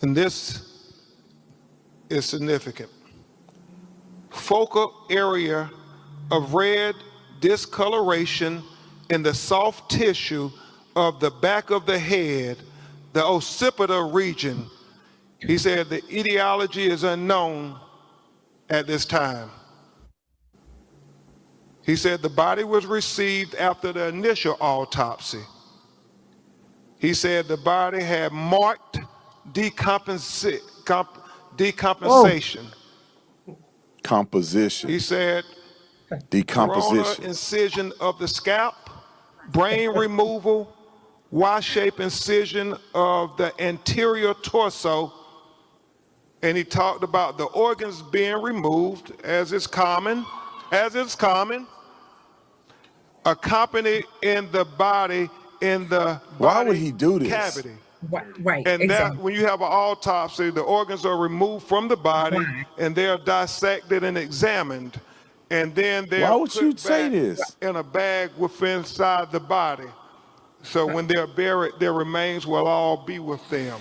And this is significant. Focal area of red discoloration in the soft tissue of the back of the head, the occipital region. He said the etiology is unknown at this time. He said the body was received after the initial autopsy. He said the body had marked decompensation. Composition. He said decomposition. corona incision of the scalp, brain removal, Y-shaped incision of the anterior torso, and he talked about the organs being removed as is common, accompanied in the body in the Why would he do this? cavity. Right. And exactly. that when you have an autopsy, the organs are removed from the body and they're dissected and examined. And then they're Why would you put say back this? in a bag within inside the body. So when they're buried, their remains will all be with them.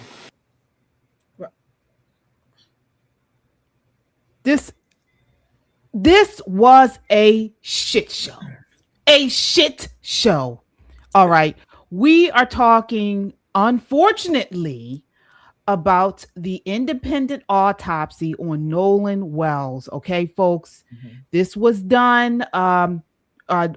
This was a shit show. A shit show. All right. We are talking, unfortunately, about the independent autopsy on Nolan Wells. Okay, folks. This was done on I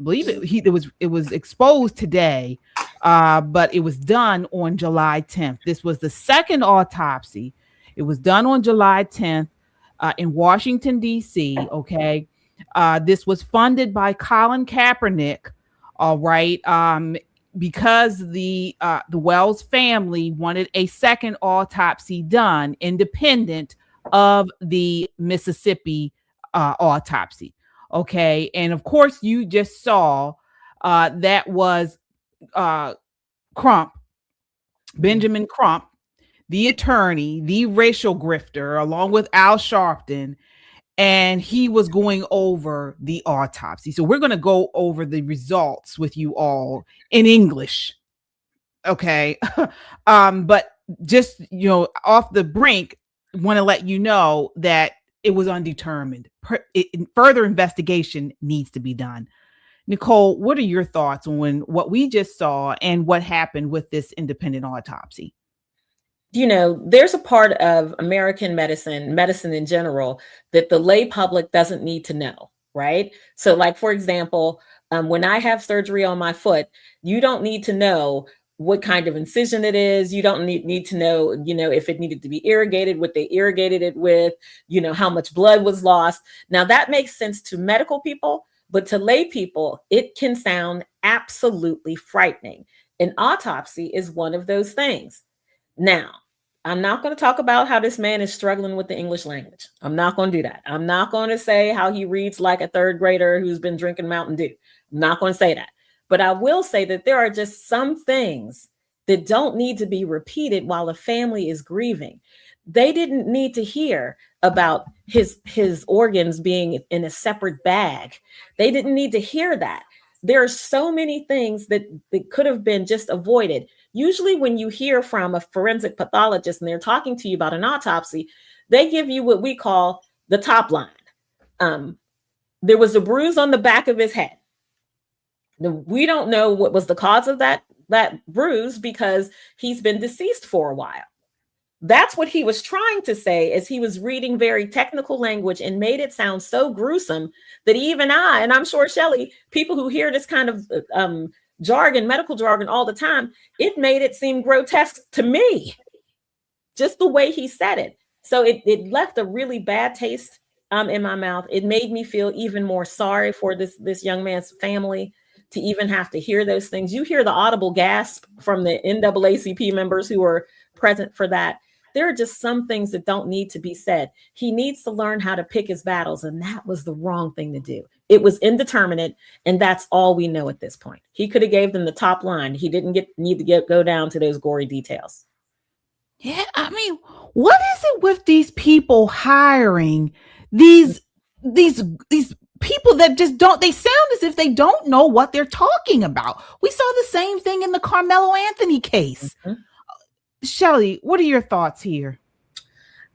believe it was exposed today, but it was done on July 10th. This was the second autopsy. It was done on July 10th in Washington, D.C. Okay. This was funded by Colin Kaepernick. All right. Because the Wells family wanted a second autopsy done independent of the Mississippi autopsy. Okay. And of course, you just saw that was Crump, Benjamin Crump, the attorney, the racial grifter, along with Al Sharpton. And he was going over the autopsy. So we're going to go over the results with you all in English. Okay. But just, off the brink, want to let you know that it was undetermined. Further investigation needs to be done. Nicole, what are your thoughts on what we just saw and what happened with this independent autopsy? There's a part of American medicine in general, that the lay public doesn't need to know, right? So like, for example, when I have surgery on my foot, you don't need to know what kind of incision it is. You don't need to know, if it needed to be irrigated, what they irrigated it with, how much blood was lost. Now that makes sense to medical people, but to lay people, it can sound absolutely frightening. An autopsy is one of those things. Now, I'm not going to talk about how this man is struggling with the English language. I'm not going to do that. I'm not going to say how he reads like a third grader who's been drinking Mountain Dew. I'm not going to say that. But I will say that there are just some things that don't need to be repeated while a family is grieving. They didn't need to hear about his organs being in a separate bag. They didn't need to hear that. There are so many things that could have been just avoided. Usually when you hear from a forensic pathologist and they're talking to you about an autopsy, they give you what we call the top line. There was a bruise on the back of his head. We don't know what was the cause of that bruise because he's been deceased for a while. That's what he was trying to say as he was reading very technical language and made it sound so gruesome that even I, and I'm sure Shelley, people who hear this kind of jargon, medical jargon all the time, it made it seem grotesque to me, just the way he said it. So it left a really bad taste in my mouth. It made me feel even more sorry for this young man's family to even have to hear those things. You hear the audible gasp from the NAACP members who were present for that. There are just some things that don't need to be said. He needs to learn how to pick his battles, and that was the wrong thing to do. It was indeterminate, and that's all we know at this point. He could have gave them the top line. He didn't need to go down to those gory details. Yeah, I mean, what is it with these people hiring these people that just don't, they sound as if they don't know what they're talking about. We saw the same thing in the Carmelo Anthony case. Shelly, what are your thoughts here?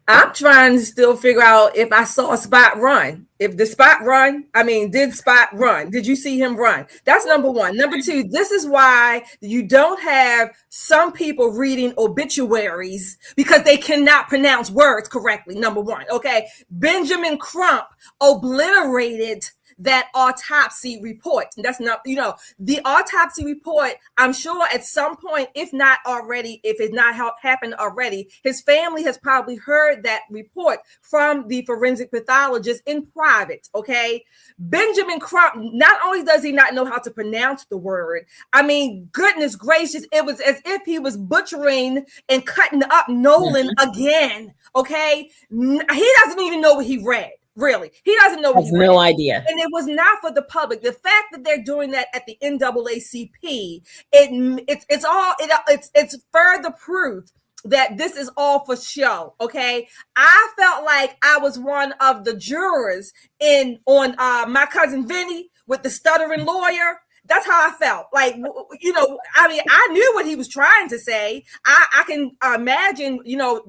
I'm trying to still figure out if I saw Spot run. If the Spot run, I mean, did Spot run? Did you see him run? That's number one. Number two, this is why you don't have some people reading obituaries because they cannot pronounce words correctly. Number one, okay? Benjamin Crump obliterated that autopsy report. That's not, the autopsy report, I'm sure at some point, if not already, if it's not happened already, his family has probably heard that report from the forensic pathologist in private, okay? Benjamin Crump, not only does he not know how to pronounce the word, I mean, goodness gracious, it was as if he was butchering and cutting up Nolan again, okay? He doesn't even know what he read. Really, he doesn't know. Has no idea, and it was not for the public. The fact that they're doing that at the NAACP, it's further proof that this is all for show. Okay, I felt like I was one of the jurors on My Cousin Vinny with the stuttering lawyer. That's how I felt. Like, I mean, I knew what he was trying to say. I can imagine,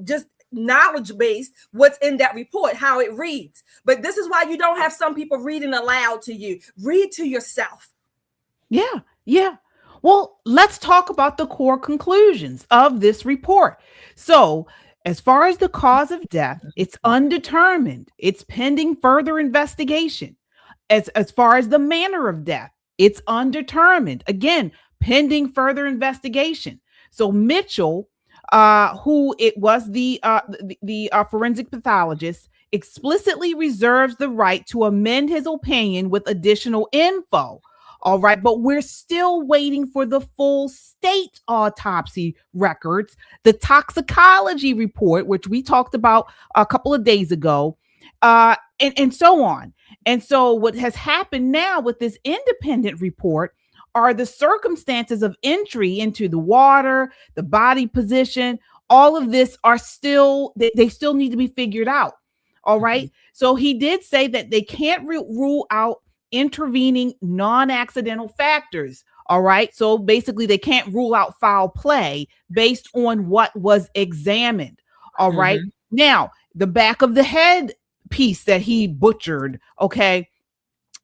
just knowledge based what's in that report, how it reads. But this is why you don't have some people reading aloud to you. Read to yourself. Yeah. Well, let's talk about the core conclusions of this report. So, as far as the cause of death, it's undetermined. It's pending further investigation. As far as the manner of death, it's undetermined. Again, pending further investigation. So Mitchell, who it was the forensic pathologist, explicitly reserves the right to amend his opinion with additional info. All right, but we're still waiting for the full state autopsy records, the toxicology report, which we talked about a couple of days ago, and so on. And so what has happened now with this independent report are the circumstances of entry into the water, the body position. All of this are still, they still need to be figured out. All right. So he did say that they can't rule out intervening non-accidental factors. All right. So basically they can't rule out foul play based on what was examined. All right. Now, the back of the head piece that he butchered. Okay.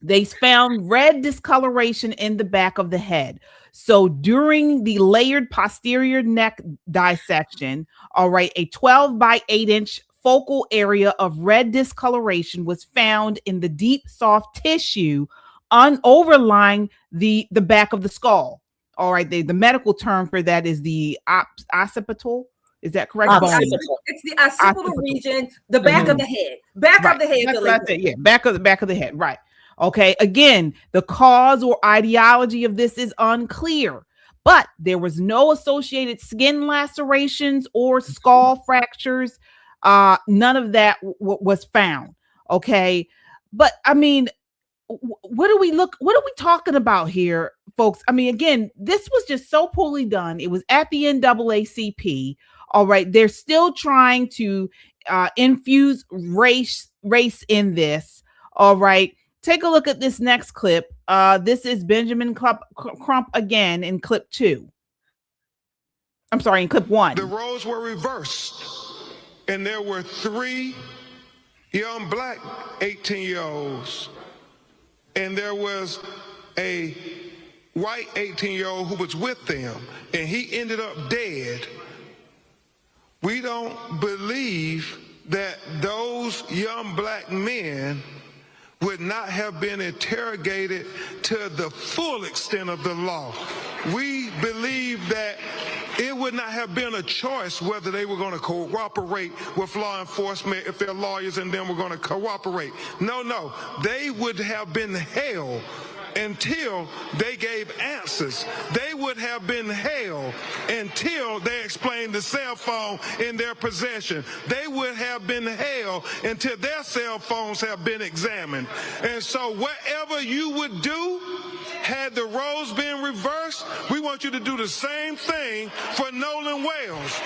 They found red discoloration in the back of the head. So during the layered posterior neck dissection, all right, a 12 by 8 inch focal area of red discoloration was found in the deep, soft tissue overlying the back of the skull. All right, the medical term for that is the occipital. Is that correct? It's the occipital region, the back of the head. Back of the head. That's it. Yeah, back of the head. Right. Okay, again, the cause or ideology of this is unclear, but there was no associated skin lacerations or skull fractures. None of that was found. Okay, but I mean, what are we talking about here, folks? I mean, again, this was just so poorly done. It was at the NAACP. All right, they're still trying to infuse race in this. All right. Take a look at this next clip. This is Benjamin Crump again in clip 2. I'm sorry, in clip 1. The roles were reversed, and there were 3 young black 18-year-olds, and there was a white 18-year-old who was with them, and he ended up dead. We don't believe that those young black men would not have been interrogated to the full extent of the law. We believe that it would not have been a choice whether they were going to cooperate with law enforcement if their lawyers and them were going to cooperate. No, they would have been held until they gave answers. They would have been held until they explained the cell phone in their possession. They would have been held until their cell phones have been examined. And so whatever you would do, had the roles been reversed, we want you to do the same thing for Nolan Wells.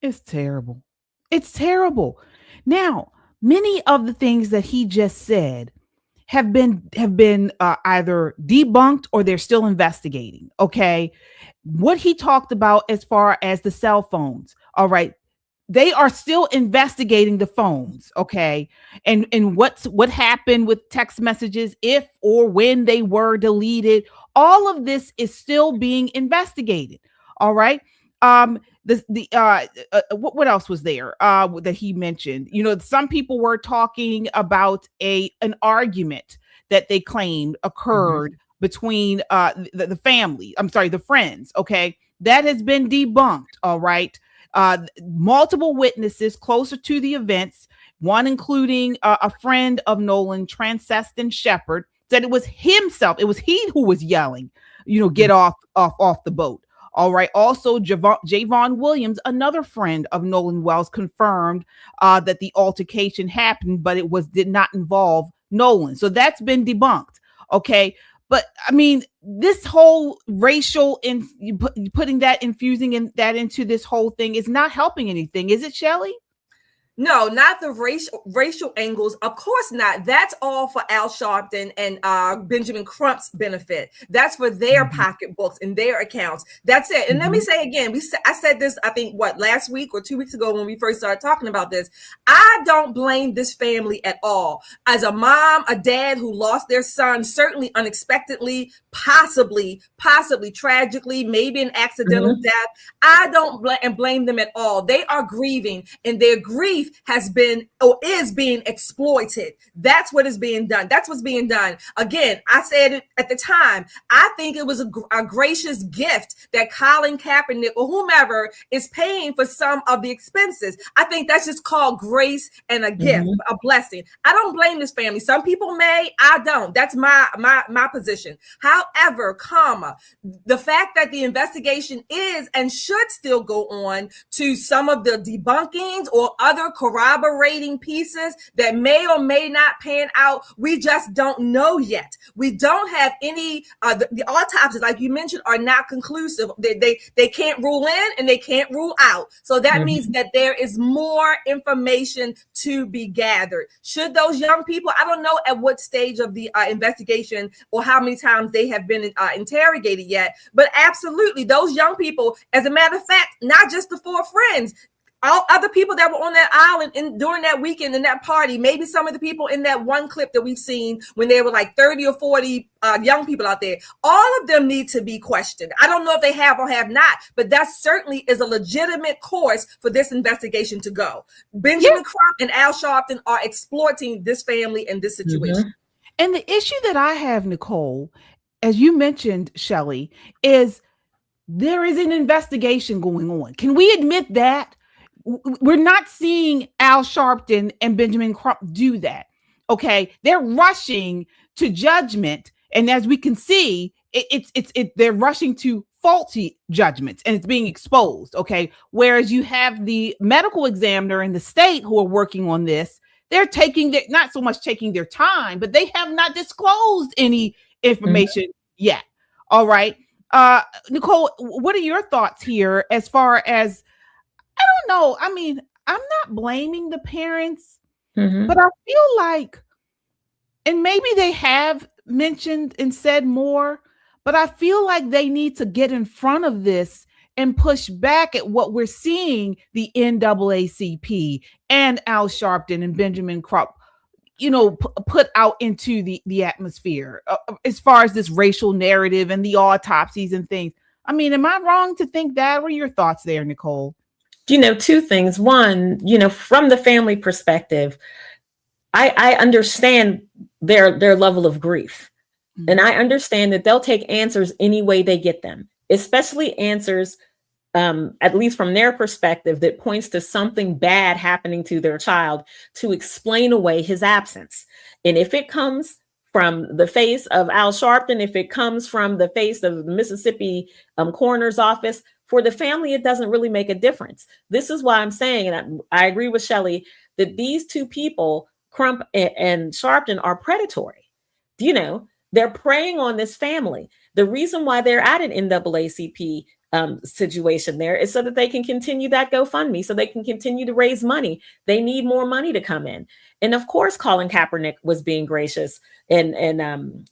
It's terrible. It's terrible. Now, many of the things that he just said, have been either debunked or they're still investigating. Okay, what he talked about as far as the cell phones. All right, they are still investigating the phones. Okay, and what happened with text messages, if or when they were deleted. All of this is still being investigated. All right. What else was there that he mentioned? Some people were talking about an argument that they claimed occurred between the family. I'm sorry, the friends. Okay, that has been debunked. All right, multiple witnesses closer to the events, one including a friend of Nolan, Transceston Shepherd, said it was himself. It was he who was yelling, get off the boat. All right. Also, Javon Williams, another friend of Nolan Wells, confirmed that the altercation happened, but it did not involve Nolan. So that's been debunked. Okay. But I mean, this whole racial putting that, infusing that into this whole thing is not helping anything. Is it, Shelley? No, not the racial angles. Of course not. That's all for Al Sharpton and Benjamin Crump's benefit. That's for their pocketbooks and their accounts. That's it. And let me say again, I said this, I think, last week or 2 weeks ago when we first started talking about this. I don't blame this family at all. As a mom, a dad who lost their son, certainly unexpectedly, possibly tragically, maybe an accidental death. I don't blame them at all. They are grieving, and their grief has been or is being exploited. That's what is being done. That's what's being done. Again, I said it at the time. I think it was a gracious gift that Colin Kaepernick or whomever is paying for some of the expenses. I think that's just called grace and a gift, a blessing. I don't blame this family. Some people may, I don't. That's my position. However, the fact that the investigation is and should still go on to some of the debunkings or other corroborating pieces that may or may not pan out, we just don't know yet. We don't have any, the autopsies, like you mentioned, are not conclusive. They can't rule in and they can't rule out. So that means that there is more information to be gathered. Should those young people, I don't know at what stage of the investigation or how many times they have been interrogated yet, but absolutely those young people, as a matter of fact, not just the four friends, all other people that were on that island during that weekend in that party, maybe some of the people in that one clip that we've seen when there were like 30 or 40 young people out there, all of them need to be questioned. I don't know if they have or have not, but that certainly is a legitimate course for this investigation to go. Benjamin Crump and Al Sharpton are exploiting this family and this situation. And the issue that I have, Nicole, as you mentioned, Shelley, is there is an investigation going on. Can we admit that? We're not seeing Al Sharpton and Benjamin Crump do that. Okay, they're rushing to judgment, and as we can see, they're rushing to faulty judgments, and it's being exposed. Okay, whereas you have the medical examiner in the state who are working on this. They're not so much taking their time, but they have not disclosed any information yet. All right, Nicole, what are your thoughts here as far as? I don't know. I mean, I'm not blaming the parents, but I feel like, and maybe they have mentioned and said more, but I feel like they need to get in front of this and push back at what we're seeing the NAACP and Al Sharpton and Benjamin Crump, put out into the atmosphere as far as this racial narrative and the autopsies and things. I mean, am I wrong to think that? What are your thoughts there, Nicole? Two things. One, from the family perspective, I understand their level of grief. And I understand that they'll take answers any way they get them, especially answers, at least from their perspective, that points to something bad happening to their child to explain away his absence. And if it comes from the face of Al Sharpton, if it comes from the face of the Mississippi coroner's office, for the family, it doesn't really make a difference. This is why I'm saying, and I agree with Shelley, that these two people, Crump and Sharpton, are predatory. They're preying on this family. The reason why they're at an NAACP situation there is so that they can continue that GoFundMe, so they can continue to raise money. They need more money to come in. And of course, Colin Kaepernick was being gracious, and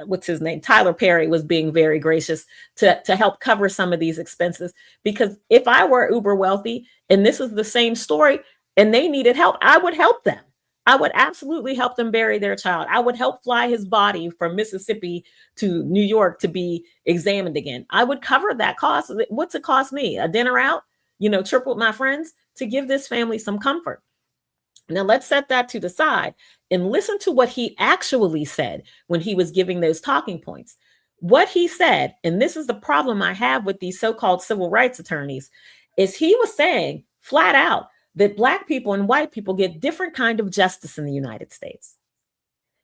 what's his name? Tyler Perry was being very gracious to help cover some of these expenses. Because if I were uber wealthy and this is the same story and they needed help, I would help them. I would absolutely help them bury their child. I would help fly his body from Mississippi to New York to be examined again. I would cover that cost. What's it cost me? A dinner out, trip with my friends to give this family some comfort. Now let's set that to the side and listen to what he actually said when he was giving those talking points. What he said, and this is the problem I have with these so-called civil rights attorneys, is he was saying flat out that Black people and white people get different kind of justice in the United States.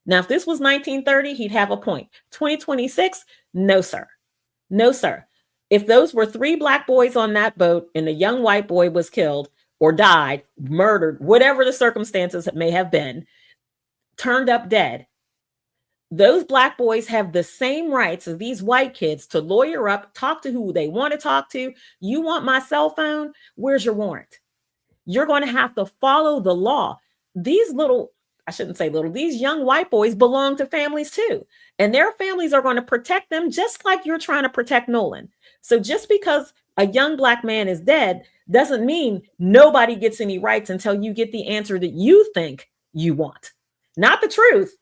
Now, if this was 1930, he'd have a point. 2026, no, sir. No, sir. If those were 3 Black boys on that boat and a young white boy was killed or died, murdered, whatever the circumstances it may have been, turned up dead, those Black boys have the same rights as these white kids to lawyer up, talk to who they want to talk to. You want my cell phone? Where's your warrant? You're going to have to follow the law. These these young white boys belong to families too. And their families are going to protect them just like you're trying to protect Nolan. So just because a young Black man is dead doesn't mean nobody gets any rights until you get the answer that you think you want. Not the truth,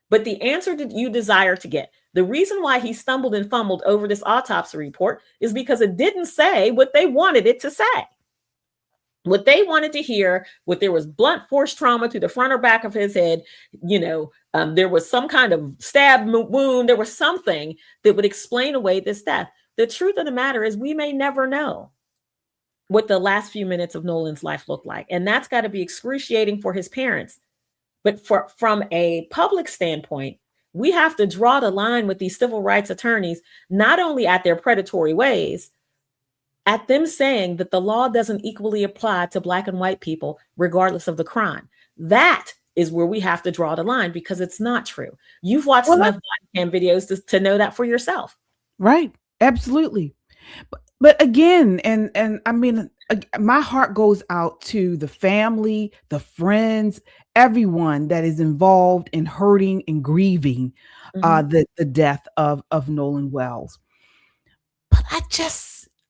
but the answer that you desire to get. The reason why he stumbled and fumbled over this autopsy report is because it didn't say what they wanted it to say. What they wanted to hear, what there was blunt force trauma to the front or back of his head, there was some kind of stab wound, there was something that would explain away this death. The truth of the matter is we may never know what the last few minutes of Nolan's life looked like. And that's got to be excruciating for his parents. But from a public standpoint, we have to draw the line with these civil rights attorneys, not only at their predatory ways, at them saying that the law doesn't equally apply to Black and white people, regardless of the crime. That is where we have to draw the line, because it's not true. You've watched enough cam videos to know that for yourself. Right. Absolutely. But again, and I mean, my heart goes out to the family, the friends, everyone that is involved in hurting and grieving the death of Nolan Wells. But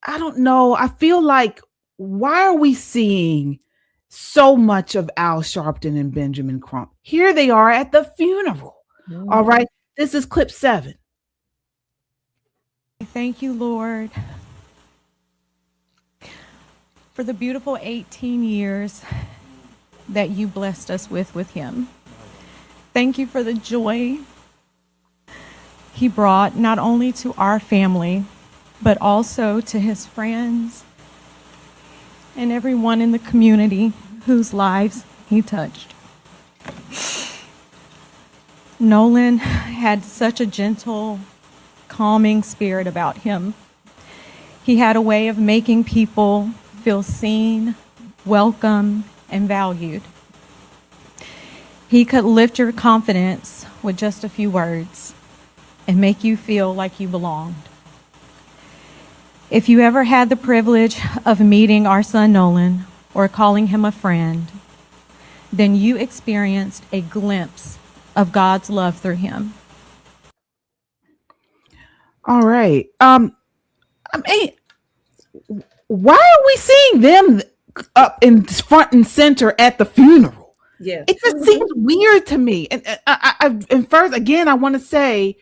I don't know. I feel like, why are we seeing so much of Al Sharpton and Benjamin Crump? Here they are at the funeral. All right. This is clip 7. Thank you, Lord, for the beautiful 18 years that you blessed us with him. Thank you for the joy he brought not only to our family, but also to his friends and everyone in the community whose lives he touched. Nolan had such a gentle, calming spirit about him. He had a way of making people feel seen, welcome, and valued. He could lift your confidence with just a few words and make you feel like you belonged. If you ever had the privilege of meeting our son Nolan or calling him a friend, then you experienced a glimpse of God's love through him. All right. I mean, why are we seeing them up in front and center at the funeral? Yeah, it just seems weird to me. And first, again, I want to say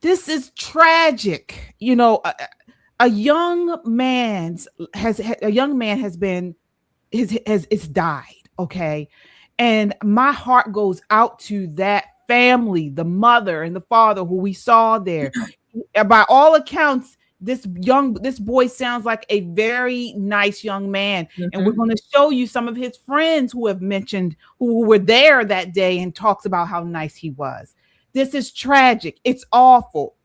this is tragic. A young man has died. Okay, and my heart goes out to that family, the mother and the father who we saw there. By all accounts, this boy sounds like a very nice young man. And we're going to show you some of his friends who have mentioned, who were there that day and talks about how nice he was. This is tragic. It's awful.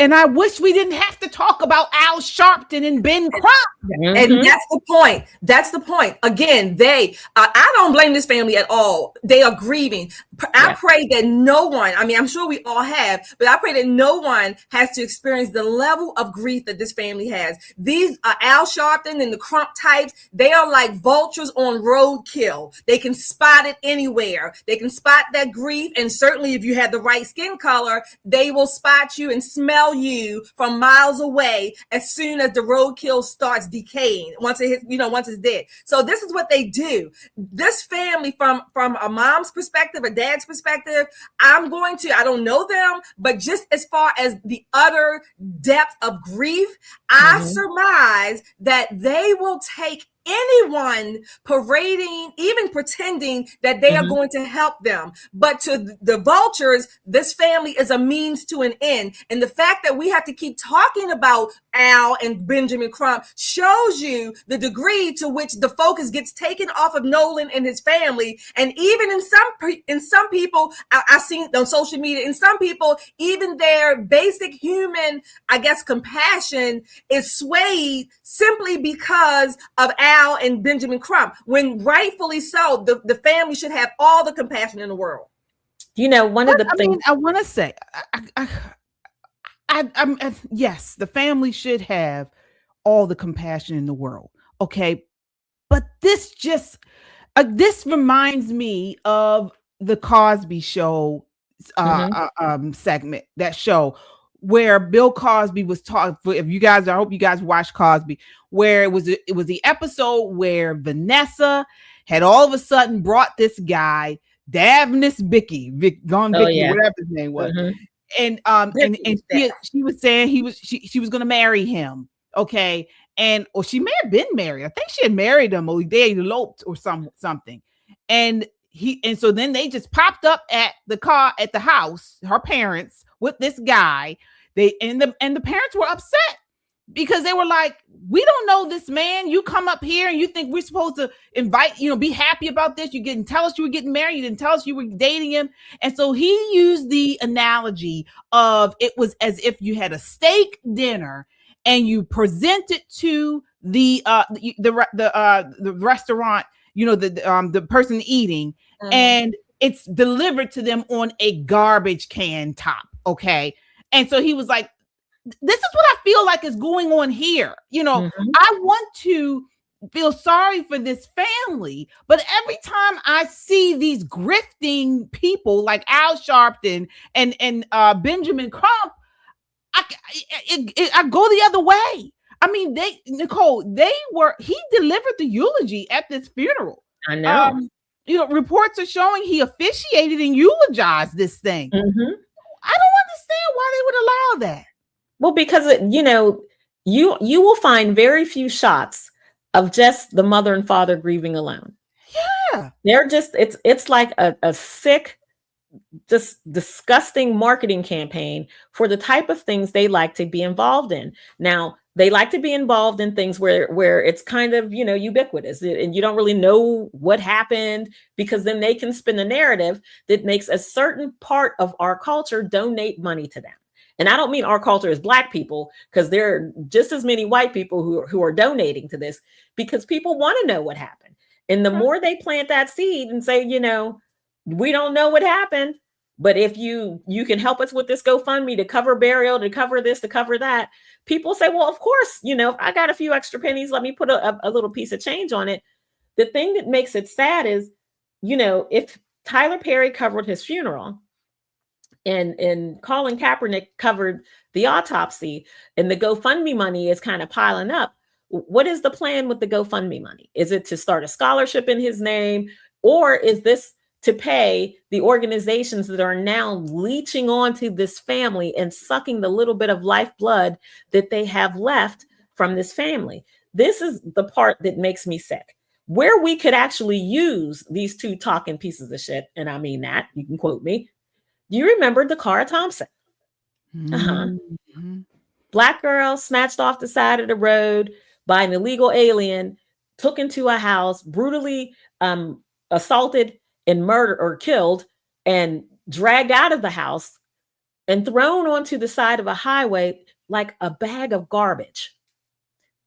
And I wish we didn't have to talk about Al Sharpton and Ben Crump. And that's the point. That's the point. Again, I don't blame this family at all. They are grieving. I pray that no one, I mean, I'm sure we all have, but I pray that no one has to experience the level of grief that this family has. These Al Sharpton and the Crump types, they are like vultures on roadkill. They can spot it anywhere. They can spot that grief. And certainly if you have the right skin color, they will spot you and smell you from miles away as soon as the roadkill starts decaying, once it hits, once it's dead. So this is what they do. This family, from a mom's perspective, a dad's perspective, I don't know them, but just as far as the utter depth of grief, I surmise that they will take anyone parading, even pretending that they are going to help them. But to the vultures, this family is a means to an end. And the fact that we have to keep talking about Al and Benjamin Crump shows you the degree to which the focus gets taken off of Nolan and his family. And even in some people, I've seen on social media, in some people, even their basic human, I guess, compassion is swayed simply because of Al and Benjamin Crump, when rightfully so, the family should have all the compassion in the world. One of the things I want to say, yes, the family should have all the compassion in the world. Okay. But this this reminds me of the Cosby Show segment, that show where Bill Cosby was talking. I hope you guys watched Cosby, where it was the episode where Vanessa had all of a sudden brought this guy, Davnis Vicky, whatever his name was. And she was saying she was going to marry him. Okay. Or she may have been married. I think she had married him, or they eloped or something. And so then they just popped up at the house, her parents, with this guy. And the parents were upset because they were like, we don't know this man. You come up here and you think we're supposed to invite, be happy about this. You didn't tell us you were getting married. You didn't tell us you were dating him. And so he used the analogy of, it was as if you had a steak dinner and you present it to the restaurant, the person eating, and it's delivered to them on a garbage can top. Okay. And so he was like, this is what I feel like is going on here. I want to feel sorry for this family, but every time I see these grifting people like Al Sharpton and Benjamin Crump, I go the other way. I mean, he delivered the eulogy at this funeral. I know. Reports are showing he officiated and eulogized this thing. I don't understand why they would allow that. Well, because you will find very few shots of just the mother and father grieving alone. Yeah, they're just it's like a sick, just disgusting marketing campaign for the type of things they like to be involved in. Now, they like to be involved in things where it's kind of, ubiquitous, and you don't really know what happened, because then they can spin a narrative that makes a certain part of our culture donate money to them. And I don't mean our culture as Black people, because there are just as many white people who are donating to this, because people want to know what happened. And the more they plant that seed and say, we don't know what happened, but if you can help us with this GoFundMe to cover burial, to cover this, to cover that, people say, well, of course, if I got a few extra pennies, let me put a little piece of change on it. The thing that makes it sad is, if Tyler Perry covered his funeral and Colin Kaepernick covered the autopsy, and the GoFundMe money is kind of piling up, what is the plan with the GoFundMe money? Is it to start a scholarship in his name, or is this to pay the organizations that are now leeching onto this family and sucking the little bit of lifeblood that they have left from this family? This is the part that makes me sick. Where we could actually use these two talking pieces of shit, and I mean that, you can quote me. Do you remember Dakara Thompson? Black girl snatched off the side of the road by an illegal alien, took into a house, brutally assaulted and murdered or killed, and dragged out of the house and thrown onto the side of a highway like a bag of garbage.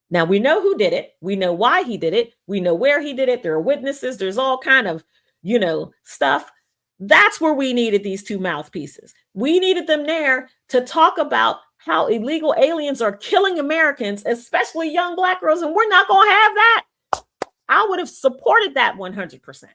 Now, we know who did it. We know why he did it. We know where he did it. There are witnesses. There's all kind of, stuff. That's where we needed these two mouthpieces. We needed them there to talk about how illegal aliens are killing Americans, especially young Black girls, and we're not going to have that. I would have supported that 100%.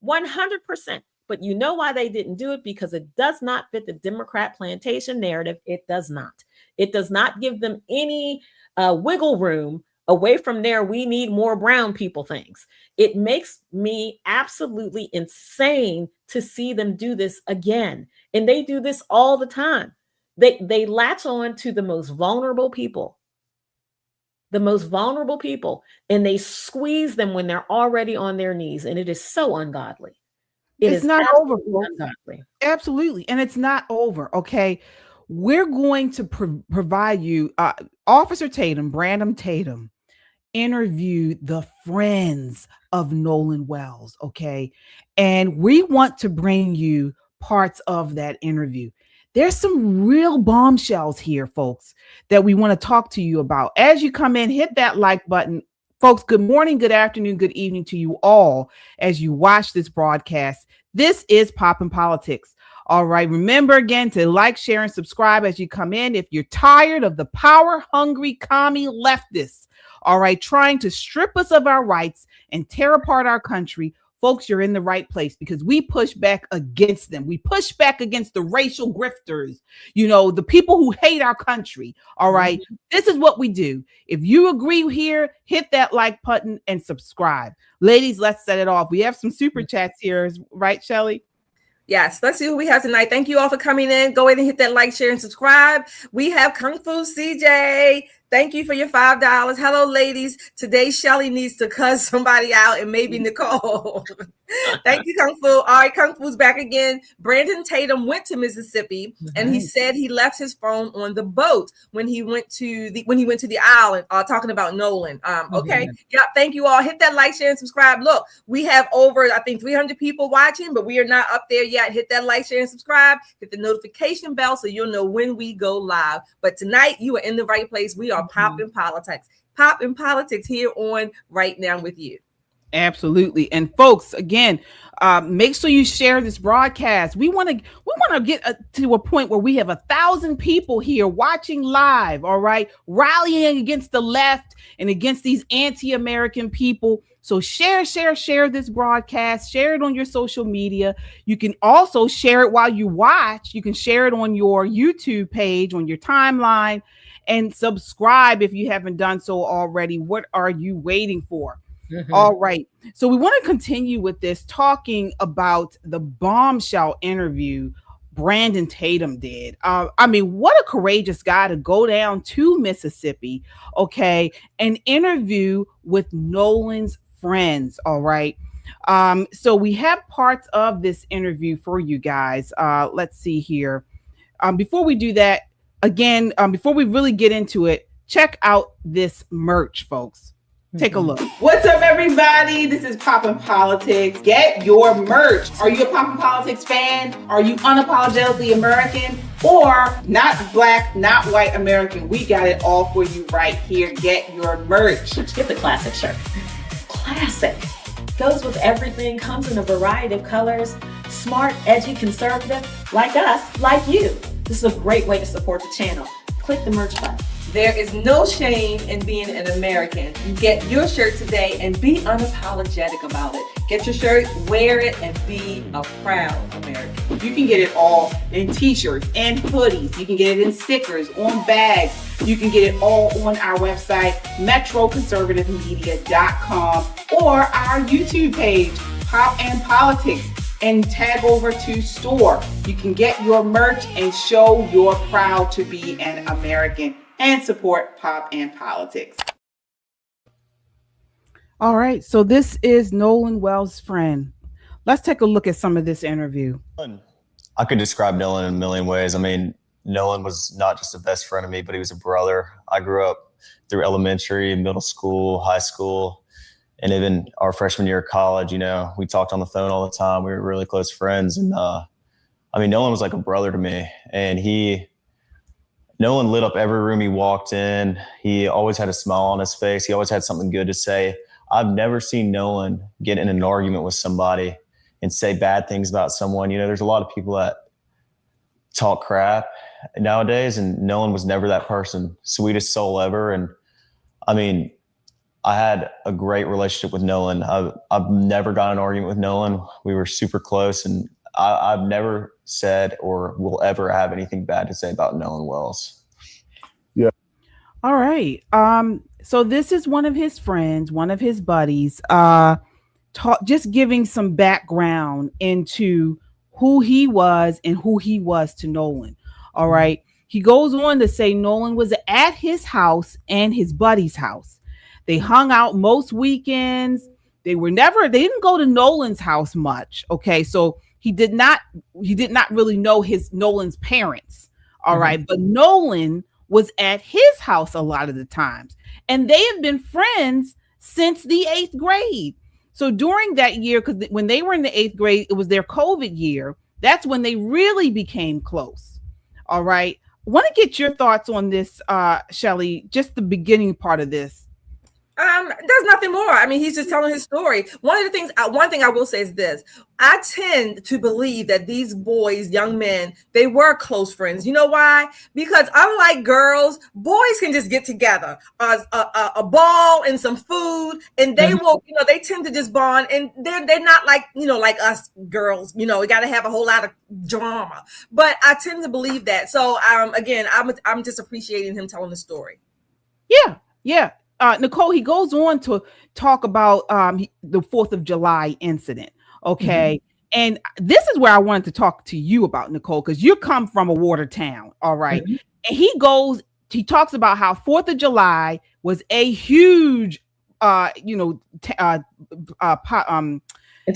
100%. But you know why they didn't do it? Because it does not fit the Democrat plantation narrative. It does not. It does not give them any wiggle room away from there. We need more brown people things. It makes me absolutely insane to see them do this again. And they do this all the time. They latch on to the most vulnerable people. The most vulnerable people. And they squeeze them when they're already on their knees. And it is so ungodly. It's not over. Ungodly. Absolutely. And it's not over. Okay. We're going to provide you, Officer Tatum, Brandon Tatum, interviewed the friends of Nolan Wells. Okay. And we want to bring you parts of that interview. There's some real bombshells here, folks, that we want to talk to you about. As you come in, hit that like button. Folks, good morning, good afternoon, good evening to you all as you watch this broadcast. This is Poppin' Politics. All right. Remember again to like, share, and subscribe as you come in. If you're tired of the power-hungry commie leftists, all right, trying to strip us of our rights and tear apart our country, folks, you're in the right place because we push back against them. We push back against the racial grifters, the people who hate our country. All right. Mm-hmm. This is what we do. If you agree here, hit that like button and subscribe. Ladies, let's set it off. We have some super chats here, right, Shelly? Yes, let's see who we have tonight. Thank you all for coming in. Go ahead and hit that like, share, and subscribe. We have Kung Fu CJ. Thank you for your $5. Hello, ladies. Today, Shelly needs to cuss somebody out and maybe Nicole. Thank you, Kung Fu. All right, Kung Fu's back again. Brandon Tatum went to Mississippi, and he said he left his phone on the boat when he went to the island. Talking about Nolan. Okay. Yeah. Thank you all. Hit that like, share, and subscribe. Look, we have over 300 people watching, but we are not up there yet. Hit that like, share, and subscribe. Hit the notification bell so you'll know when we go live. But tonight, you are in the right place. We are Poppin' Politics. Poppin' Politics here on Right Now with you. Absolutely. And folks, again, make sure you share this broadcast. We want to get to a point where we have 1,000 people here watching live. All right. Rallying against the left and against these anti-American people. So share this broadcast, share it on your social media. You can also share it while you watch. You can share it on your YouTube page, on your timeline, and subscribe if you haven't done so already. What are you waiting for? Mm-hmm. All right. So we want to continue with this, talking about the bombshell interview Brandon Tatum did. What a courageous guy to go down to Mississippi, okay, and interview with Nolan's friends. All right. So we have parts of this interview for you guys. Let's see here. Before we do that, again, before we really get into it, check out this merch, folks. Take a look. What's up, everybody? This is Poppin' Politics. Get your merch. Are you a Poppin' Politics fan? Are you unapologetically American? Or not Black, not white American? We got it all for you right here. Get your merch. Get the classic shirt. Classic. Goes with everything. Comes in a variety of colors. Smart, edgy, conservative. Like us, like you. This is a great way to support the channel. Click the merch button. There is no shame in being an American. You get your shirt today and be unapologetic about it. Get your shirt, wear it, and be a proud American. You can get it all in t-shirts and hoodies. You can get it in stickers, on bags. You can get it all on our website, metroconservativemedia.com, or our YouTube page, Pop and Politics, and tag over to store. You can get your merch and show you're proud to be an American and support Pop and Politics. All right, so this is Nolan Wells' friend. Let's take a look at some of this interview. I could describe Nolan in a million ways. Nolan was not just a best friend of me, but he was a brother. I grew up through elementary, middle school, high school, and even our freshman year of college. We talked on the phone all the time. We were really close friends, and I mean, Nolan was like a brother to me, and Nolan lit up every room he walked in. He always had a smile on his face. He always had something good to say. I've never seen Nolan get in an argument with somebody and say bad things about someone. You know, there's a lot of people that talk crap nowadays, and Nolan was never that person. Sweetest soul ever. And I mean, I had a great relationship with Nolan. I've never got in an argument with Nolan. We were super close, and I've never said or will ever have anything bad to say about Nolan Wells. Yeah. All right. So this is one of his friends, one of his buddies, just giving some background into who he was and who he was to Nolan. All right. He goes on to say Nolan was at his house and his buddy's house. They hung out most weekends. They didn't go to Nolan's house much. Okay. So he did not really know Nolan's parents. All right. But Nolan was at his house a lot of the times, and they have been friends since the 8th grade. So during that year, because when they were in the 8th grade, it was their COVID year. That's when they really became close. All right. I want to get your thoughts on this, Shelly, just the beginning part of this. There's nothing more. I mean, he's just telling his story. One thing I will say is this. I tend to believe that these boys, young men, they were close friends. You know why? Because unlike girls, boys can just get together, a ball and some food, and they will, they tend to just bond, and they're not like, like us girls, we got to have a whole lot of drama. But I tend to believe that. So again, I'm just appreciating him telling the story. Yeah. Yeah. Nicole, he goes on to talk about the 4th of July incident. Okay. And this is where I wanted to talk to you about, Nicole, because you come from a water town. All right. And he talks about how 4th of July was a huge, it's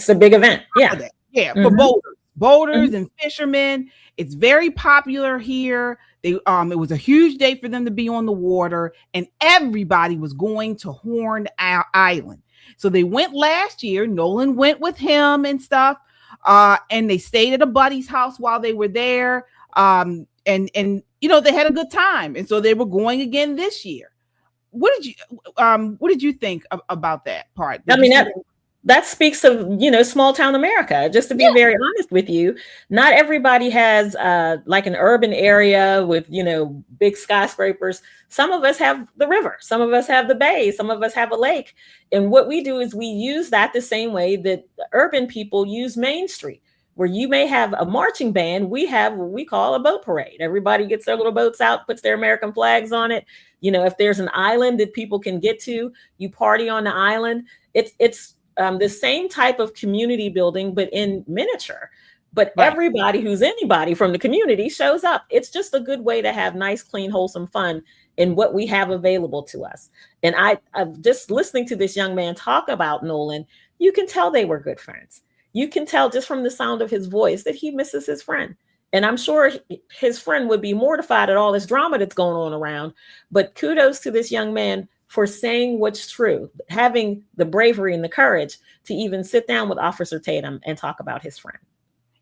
a big event. Yeah. Yeah. For boaters and fishermen. It's very popular here. It was a huge day for them to be on the water, and everybody was going to Horn Island. So they went last year. Nolan went with him and stuff. And they stayed at a buddy's house while they were there. And they had a good time. And so they were going again this year. What did you think about that part? That speaks of, small town America. Just to be very honest with you, not everybody has like an urban area with, big skyscrapers. Some of us have the river. Some of us have the bay. Some of us have a lake. And what we do is we use that the same way that the urban people use Main Street, where you may have a marching band. We have what we call a boat parade. Everybody gets their little boats out, puts their American flags on it. If there's an island that people can get to, you party on the island. It's the same type of community building, but in miniature. But everybody who's anybody from the community shows up. It's just a good way to have nice, clean, wholesome fun in what we have available to us. And I've just listening to this young man talk about Nolan, you can tell they were good friends. You can tell just from the sound of his voice that he misses his friend. And I'm sure his friend would be mortified at all this drama that's going on around. But kudos to this young man for saying what's true, having the bravery and the courage to even sit down with Officer Tatum and talk about his friend.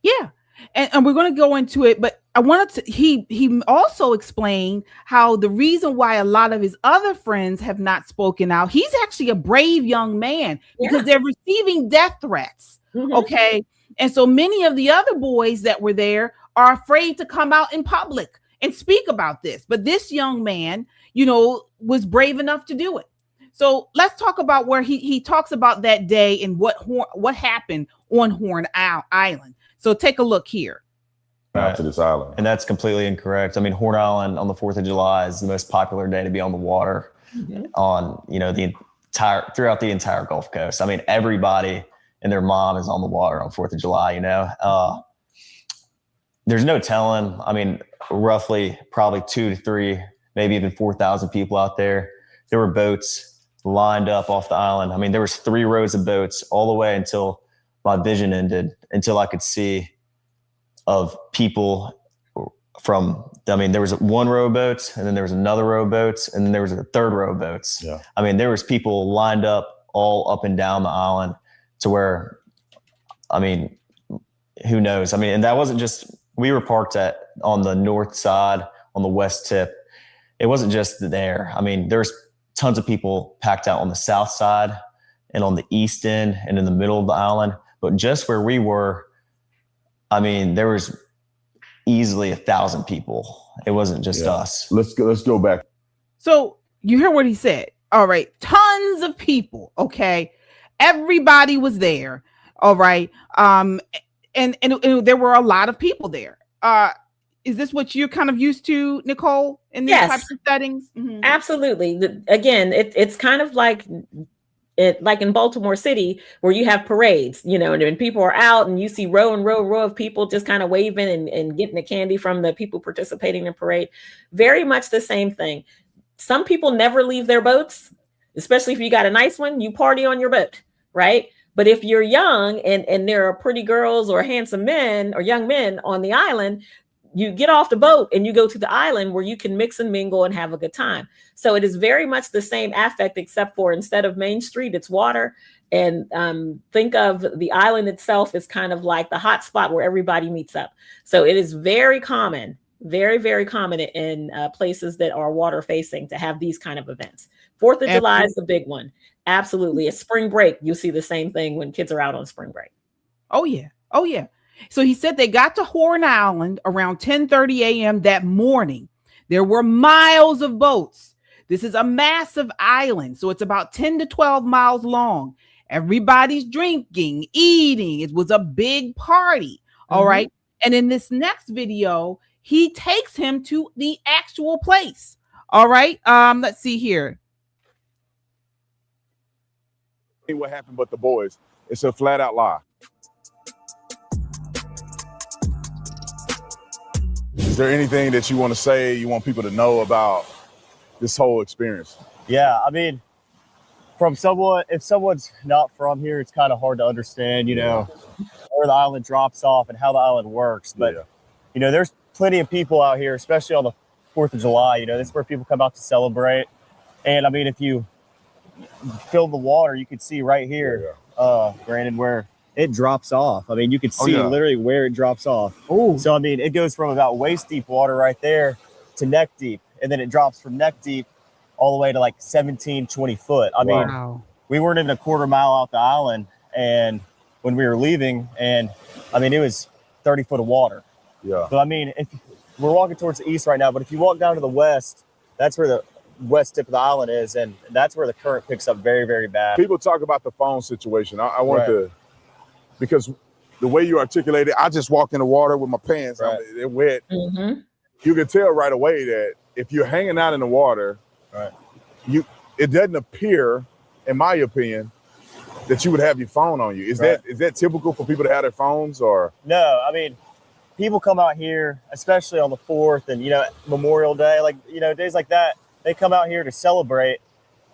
Yeah. And we're going to go into it, but I wanted to, he also explained how the reason why a lot of his other friends have not spoken out, he's actually a brave young man because they're receiving death threats. Okay. And so many of the other boys that were there are afraid to come out in public and speak about this. But this young man, was brave enough to do it. So let's talk about where he talks about that day and what happened on Horn Island. So take a look here. To this island. And that's completely incorrect. I mean, Horn Island on the 4th of July is the most popular day to be on the water on, throughout the entire Gulf Coast. I mean, everybody and their mom is on the water on 4th of July, There's no telling. I mean, roughly probably 2 to 3, maybe even 4,000 people out there. There were boats lined up off the island. I mean, there was 3 rows of boats all the way until my vision ended, until I could see of people there was 1 row of boats, and then there was another row of boats, and then there was a 3rd row of boats. Yeah. I mean, there was people lined up all up and down the island to where, who knows? I mean, and that wasn't just we were parked on the north side, on the west tip. It wasn't just there. I mean, there's tons of people packed out on the south side and on the east end and in the middle of the island. But just where we were, I mean, there was easily 1,000 people. It wasn't just us. Let's go back. So you hear what he said. All right. Tons of people. Okay. Everybody was there. All right. And there were a lot of people there. Is this what you're kind of used to, Nicole, in these types of settings? Mm-hmm. Absolutely. Again, it's kind of like in Baltimore City, where you have parades, you know, and people are out and you see row and row of people just kind of waving and getting the candy from the people participating in the parade. Very much the same thing. Some people never leave their boats, especially if you got a nice one, you party on your boat, right? But if you're young and there are pretty girls or handsome men or young men on the island, you get off the boat and you go to the island where you can mix and mingle and have a good time. So it is very much the same affect, except for instead of Main Street, it's water. And think of the island itself as kind of like the hot spot where everybody meets up. So it is very common, very, very common in places that are water facing to have these kind of events. 4th of July is the big one. Absolutely. It's spring break. You'll see the same thing when kids are out on spring break. Oh, yeah. Oh, yeah. So he said they got to Horn Island around 10:30 a.m. that morning. There were miles of boats. This is a massive island, so it's about 10 to 12 miles long. Everybody's drinking, eating. It was a big party. All right. And in this next video, he takes him to the actual place. All right. Let's see here. What happened but the boys? It's a flat out lie. Is there anything that you want to say, you want people to know about this whole experience? Yeah, I mean, if someone's not from here, it's kind of hard to understand, you know, where the island drops off and how the island works. But, you know, there's plenty of people out here, especially on the 4th of July. You know, this is where people come out to celebrate. And, I mean, if you fill the water, you can see right here, Brandon, where it drops off. I mean, you can see literally where it drops off. Oh, so I mean, it goes from about waist deep water right there to neck deep, and then it drops from neck deep all the way to like 17, 20 foot. I mean, we weren't even a quarter mile out the island, and when we were leaving, and I mean, it was 30 foot of water. Yeah. So I mean, if we're walking towards the east right now, but if you walk down to the west, that's where the west tip of the island is, and that's where the current picks up very, very bad. People talk about the phone situation. I want to, because the way you articulate it, I just walk in the water with my pants. I mean, they're wet. You can tell right away that if you're hanging out in the water, it doesn't appear, in my opinion, that you would have your phone on you. Is that typical for people to have their phones, or? No, I mean, people come out here, especially on the 4th and, you know, Memorial Day, like, you know, days like that, they come out here to celebrate,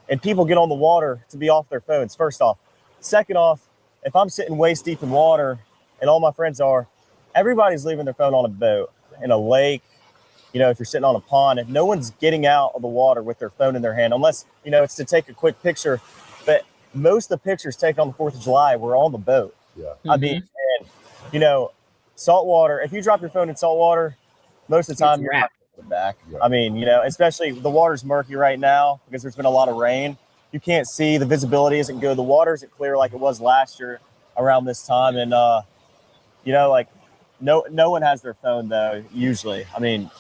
and people get on the water to be off their phones, first off. Second off, if I'm sitting waist deep in water and all my friends are, everybody's leaving their phone on a boat, in a lake, you know, if you're sitting on a pond, and no one's getting out of the water with their phone in their hand, unless, you know, it's to take a quick picture. But most of the pictures taken on the 4th of July were on the boat. I mean, and, you know, salt water, if you drop your phone in salt water, most of the time you're not going back. I mean, you know, especially the water's murky right now because there's been a lot of rain. You can't see, the visibility isn't good. The water isn't clear like it was last year around this time. And, you know, like no one has their phone though, usually. I mean,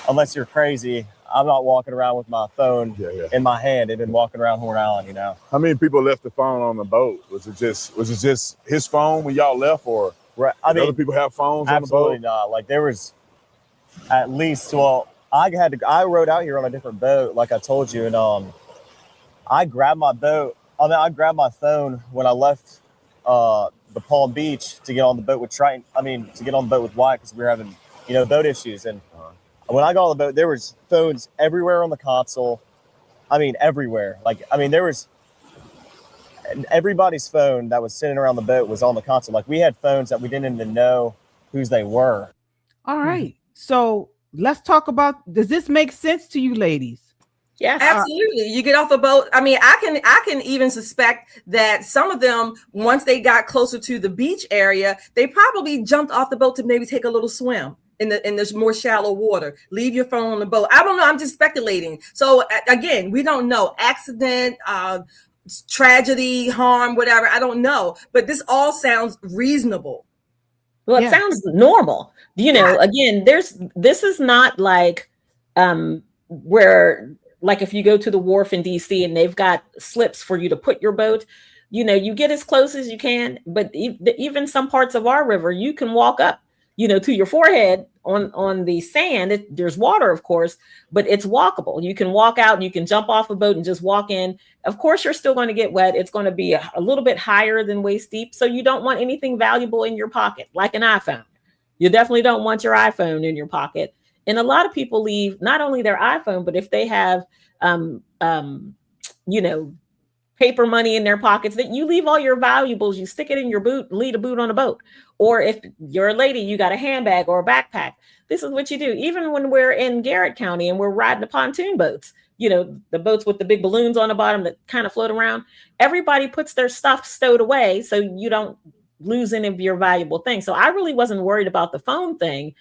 unless you're crazy, I'm not walking around with my phone in my hand and then walking around Horn Island, you know. How many people left the phone on the boat? Was it just his phone when y'all left, or I mean, other people have phones on the boat? Absolutely not. Like there was at least, well, I rode out here on a different boat, like I told you, and I grabbed my phone when I left the Palm Beach to get on the boat with Triton. I mean, to get on the boat with Wyatt because we were having, you know, boat issues. And when I got on the boat, there was phones everywhere on the console. I mean, everywhere. Like, I mean, there was everybody's phone that was sitting around the boat was on the console. Like, we had phones that we didn't even know whose they were. All right. So let's talk about, does this make sense to you ladies? Yes. Absolutely. You get off a boat. I mean, I can even suspect that some of them, once they got closer to the beach area, they probably jumped off the boat to maybe take a little swim in the more shallow water. Leave your phone on the boat. I don't know. I'm just speculating. So again, we don't know. Accident, tragedy, harm, whatever. I don't know. But this all sounds reasonable. Well, it sounds normal. You know, again, this is not like where, like, if you go to the wharf in DC and they've got slips for you to put your boat, you know, you get as close as you can. But even some parts of our river, you can walk up, you know, to your forehead on the sand. There's water, of course, but it's walkable. You can walk out and you can jump off a boat and just walk in. Of course, you're still going to get wet. It's going to be a little bit higher than waist deep. So you don't want anything valuable in your pocket, like an iPhone. You definitely don't want your iPhone in your pocket. And a lot of people leave not only their iPhone, but if they have, you know, paper money in their pockets, that you leave all your valuables, you stick it in your boot, leave a boot on a boat. Or if you're a lady, you got a handbag or a backpack. This is what you do. Even when we're in Garrett County and we're riding the pontoon boats, you know, the boats with the big balloons on the bottom that kind of float around, everybody puts their stuff stowed away so you don't lose any of your valuable things. So I really wasn't worried about the phone thing.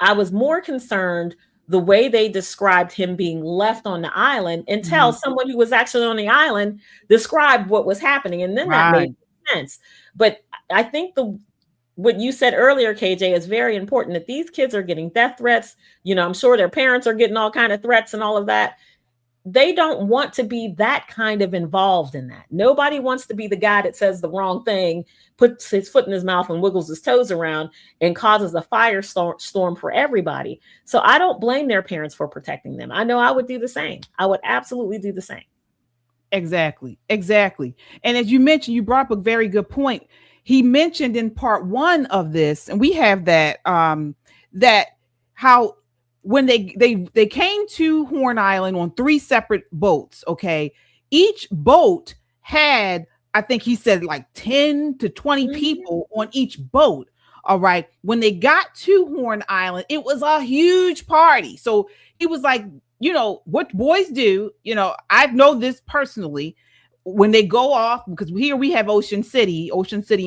I was more concerned the way they described him being left on the island until someone who was actually on the island described what was happening. And then that made sense. But I think what you said earlier, KJ, is very important, that these kids are getting death threats. You know, I'm sure their parents are getting all kinds of threats and all of that. They don't want to be that kind of involved in that. Nobody wants to be the guy that says the wrong thing, puts his foot in his mouth and wiggles his toes around and causes a firestorm for everybody. So I don't blame their parents for protecting them. I know I would do the same. I would absolutely do the same. Exactly. And as you mentioned, you brought up a very good point. He mentioned in part one of this, and we have that, that how when they came to Horn Island on 3 separate boats, okay, each boat had, I think he said, like 10 to 20 people on each boat. All right. When they got to Horn Island, it was a huge party. So he was like, you know, what boys do, you know, I know this personally, when they go off, because here we have Ocean City,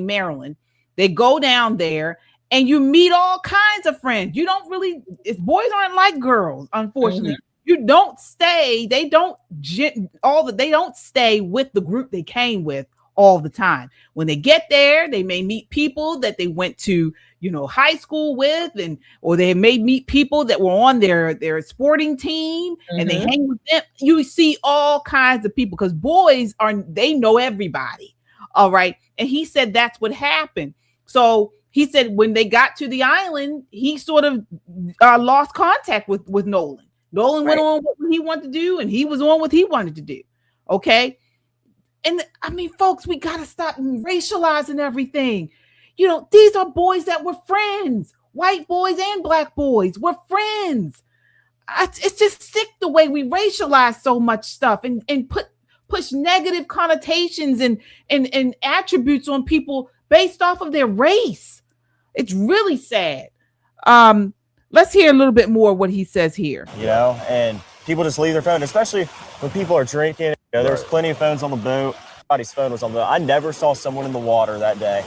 Maryland, they go down there and you meet all kinds of friends. You don't really, boys aren't like girls, unfortunately. You don't stay, they don't stay with the group they came with all the time. When they get there, they may meet people that they went to, you know, high school with, or they may meet people that were on their sporting team and they hang with them. You see all kinds of people because boys they know everybody. All right. And he said that's what happened. So he said when they got to the island, he sort of lost contact with Nolan. Nolan went on what he wanted to do, and he was on what he wanted to do. Okay. And I mean, folks, we got to stop racializing everything. You know, these are boys that were friends. White boys and black boys were friends. It's just sick the way we racialize so much stuff and push negative connotations and attributes on people based off of their race. It's really sad. Let's hear a little bit more of what he says here. You know, and people just leave their phone, especially when people are drinking. You know, there's plenty of phones on the boat. Everybody's phone was on the boat. I never saw someone in the water that day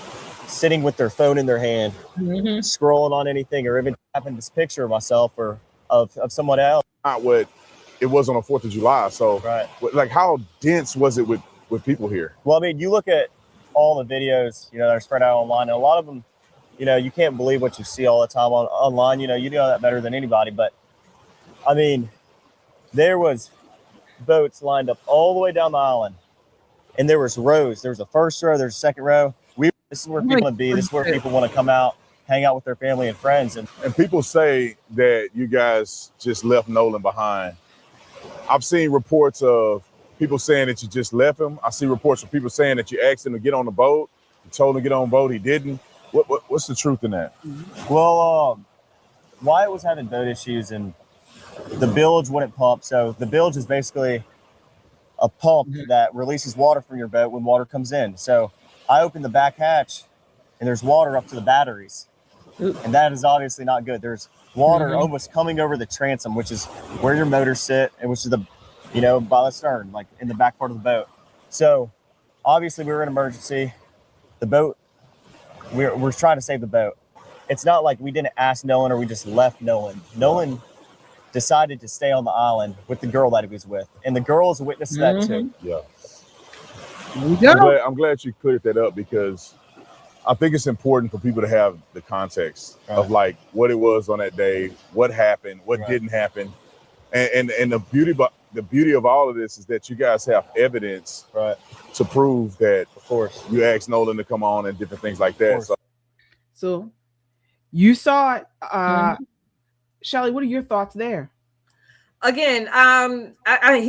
sitting with their phone in their hand, scrolling on anything, or even having this picture of myself or of someone else. Not what it was on the 4th of July. So, like, how dense was it with people here? Well, I mean, you look at all the videos, you know, that are spread out online, and a lot of them, you know, you can't believe what you see all the time online. You know, you know that better than anybody. But, I mean, there was boats lined up all the way down the island, and there was rows. There was a first row, there's a second row. This is where people want to be. This is where people want to come out, hang out with their family and friends. And people say that you guys just left Nolan behind. I've seen reports of people saying that you just left him. I see reports of people saying that you asked him to get on the boat. You told him to get on the boat. He didn't. What's the truth in that? Well, Wyatt was having boat issues and the bilge wouldn't pump. So the bilge is basically a pump that releases water from your boat when water comes in. So I opened the back hatch and there's water up to the batteries. And that is obviously not good. There's water almost coming over the transom, which is where your motors sit, and which is the, by the stern, like in the back part of the boat. So obviously we were in emergency. The boat, we're trying to save the boat. It's not like we didn't ask Nolan or we just left Nolan. Nolan decided to stay on the island with the girl that he was with, and the girls witnessed that too. Yeah. Go. I'm glad you cleared that up, because I think it's important for people to have the context of like what it was on that day, what happened, what didn't happen, and the beauty of all of this is that you guys have evidence to prove that. Of course, you asked Nolan to come on and different things like that. So you saw it, Shelly. What are your thoughts there? Again,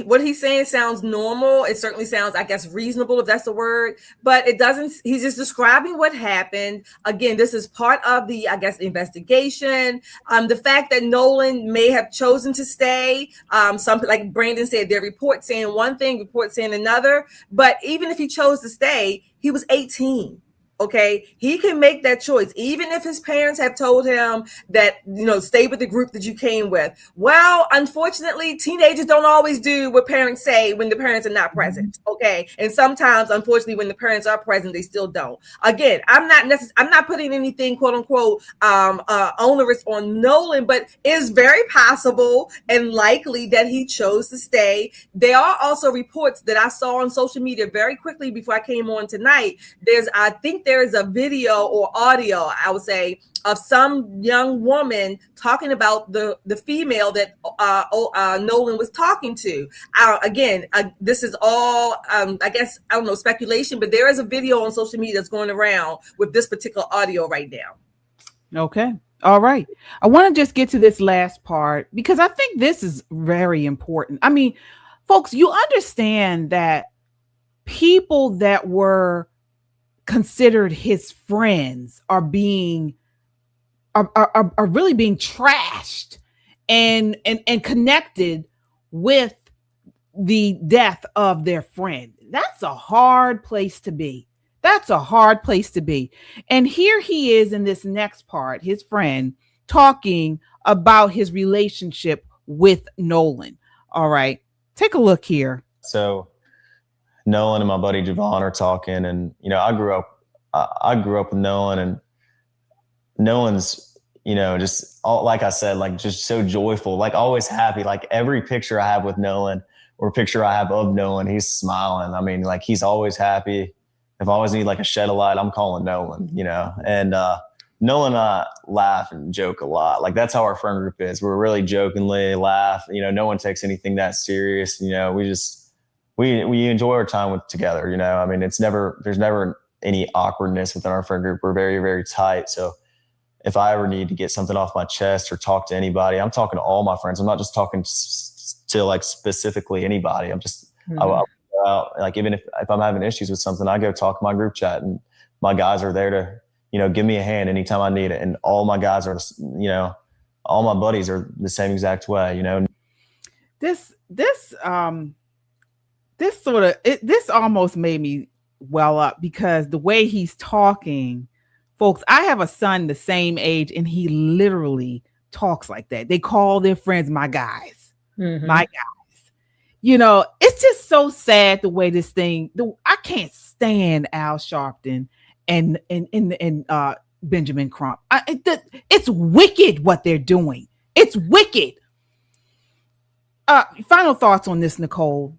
what he's saying sounds normal. It certainly sounds, I guess, reasonable, if that's the word, but it doesn't. He's just describing what happened. Again, this is part of the, I guess, investigation. The fact that Nolan may have chosen to stay. Something like Brandon said, their report saying one thing, report saying another. But even if he chose to stay, he was 18. Okay, he can make that choice, even if his parents have told him that, stay with the group that you came with. Well, unfortunately, teenagers don't always do what parents say when the parents are not present. Okay, and sometimes, unfortunately, when the parents are present, they still don't. Again, I'm not putting anything quote unquote onerous on Nolan, but it's very possible and likely that he chose to stay. There are also reports that I saw on social media very quickly before I came on tonight. I think there is a video or audio, I would say, of some young woman talking about the female that Nolan was talking to. This is all, I guess, I don't know, speculation, but there is a video on social media that's going around with this particular audio right now. Okay. All right. I want to just get to this last part, because I think this is very important. I mean, folks, you understand that people that were considered his friends are really being trashed and connected with the death of their friend. That's a hard place to be. And here he is in this next part, his friend talking about his relationship with Nolan. All right, take a look here. So Nolan and my buddy Javon are talking, and I grew up with Nolan, and Nolan's just all, like I said, like just so joyful, like always happy. Like every picture I have with Nolan or picture I have of Nolan, he's smiling. I mean, like he's always happy. If I always need like a shed of light, I'm calling Nolan, and Nolan and I laugh and joke a lot. Like that's how our friend group is. We're really jokingly laugh. No one takes anything that serious. We enjoy our time together. I mean, there's never any awkwardness within our friend group. We're very, very tight. So if I ever need to get something off my chest or talk to anybody, I'm talking to all my friends. I'm not just talking to like specifically anybody. I'm just, I go out, like even if I'm having issues with something, I go talk to my group chat, and my guys are there to, give me a hand anytime I need it. And all my guys are, all my buddies are the same exact way, This almost made me well up, because the way he's talking, folks, I have a son the same age, and he literally talks like that. They call their friends my guys, my guys. It's just so sad the way this thing. I can't stand Al Sharpton and Benjamin Crump. It's wicked what they're doing. It's wicked. Final thoughts on this, Nicole.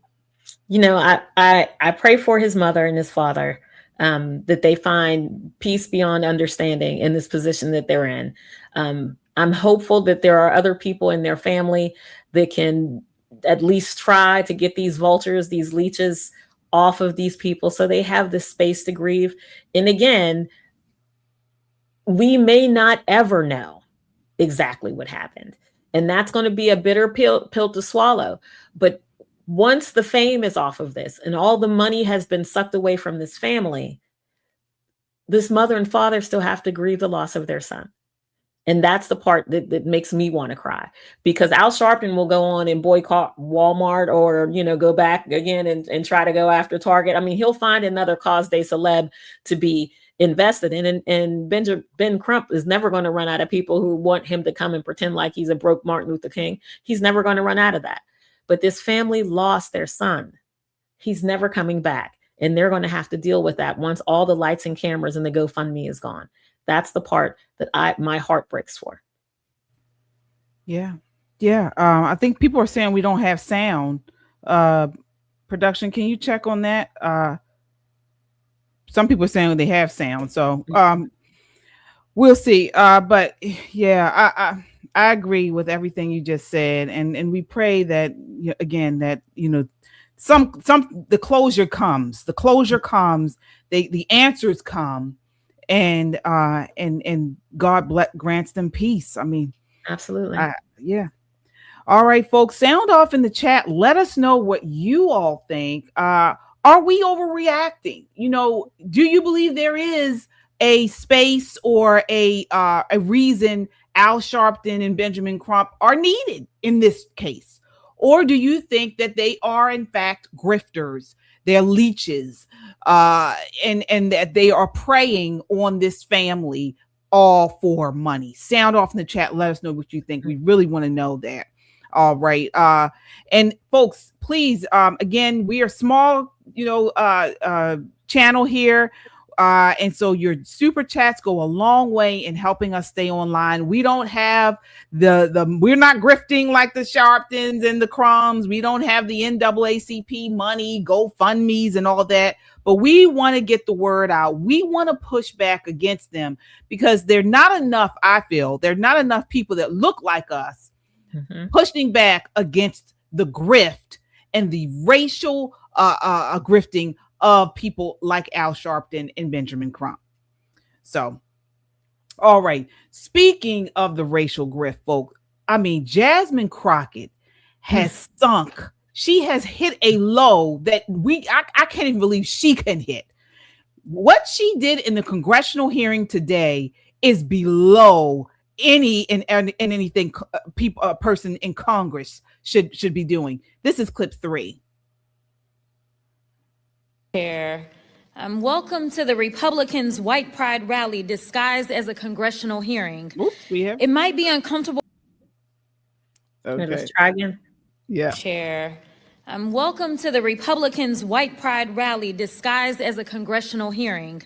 I pray for his mother and his father, that they find peace beyond understanding in this position that they're in. I'm hopeful that there are other people in their family that can at least try to get these vultures, these leeches off of these people, so they have this space to grieve. And again, we may not ever know exactly what happened. And that's going to be a bitter pill to swallow. But once the fame is off of this and all the money has been sucked away from this family, this mother and father still have to grieve the loss of their son. And that's the part that makes me want to cry, because Al Sharpton will go on and boycott Walmart or, go back again and try to go after Target. I mean, he'll find another cause de celeb to be invested in. And Ben Crump is never going to run out of people who want him to come and pretend like he's a broke Martin Luther King. He's never going to run out of that. But this family lost their son. He's never coming back. And they're going to have to deal with that once all the lights and cameras and the GoFundMe is gone. That's the part that my heart breaks for. Yeah. Yeah. I think people are saying we don't have sound. Production, can you check on that? Some people are saying they have sound. So we'll see. But yeah, I agree with everything you just said. And we pray that, again, that, the closure comes. The closure comes. The answers come. And God grants them peace. I mean, absolutely. Yeah. All right, folks, sound off in the chat. Let us know what you all think. Are we overreacting? Do you believe there is a space or a reason Al Sharpton and Benjamin Crump are needed in this case? Or do you think that they are, in fact, grifters, they're leeches, and that they are preying on this family all for money? Sound off in the chat. Let us know what you think. We really want to know that. All right. And folks, please, again, we are small, channel here. And so your super chats go a long way in helping us stay online. We don't have we're not grifting like the Sharptons and the Crumbs. We don't have the NAACP money, GoFundMes and all that, but we want to get the word out. We want to push back against them because they're not enough. I feel there are not enough people that look like us pushing back against the grift and the racial grifting of people like Al Sharpton and Benjamin Crump. So, all right. Speaking of the racial grift, folks, I mean, Jasmine Crockett has sunk. She has hit a low that I can't even believe she can hit. What she did in the congressional hearing today is below anything a person in Congress should be doing. This is clip 3. Welcome to the Republicans' White Pride rally disguised as a congressional hearing. Oops, it might be uncomfortable. Okay. Let's try again. Yeah. Chair. Welcome to the Republicans' White Pride rally disguised as a congressional hearing.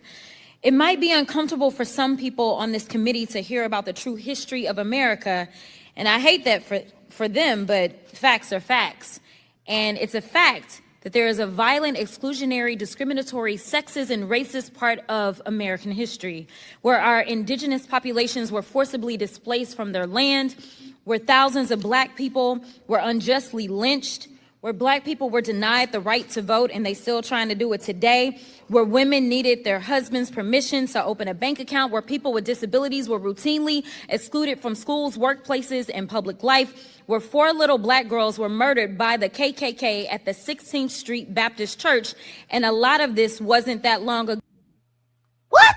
It might be uncomfortable for some people on this committee to hear about the true history of America, and I hate that for them, but facts are facts. And it's a fact that there is a violent, exclusionary, discriminatory, sexist, and racist part of American history, where our indigenous populations were forcibly displaced from their land, where thousands of Black people were unjustly lynched, where Black people were denied the right to vote, and they still trying to do it today, where women needed their husband's permission to open a bank account, where people with disabilities were routinely excluded from schools, workplaces, and public life, where 4 little Black girls were murdered by the KKK at the 16th Street Baptist Church, and a lot of this wasn't that long ago. What?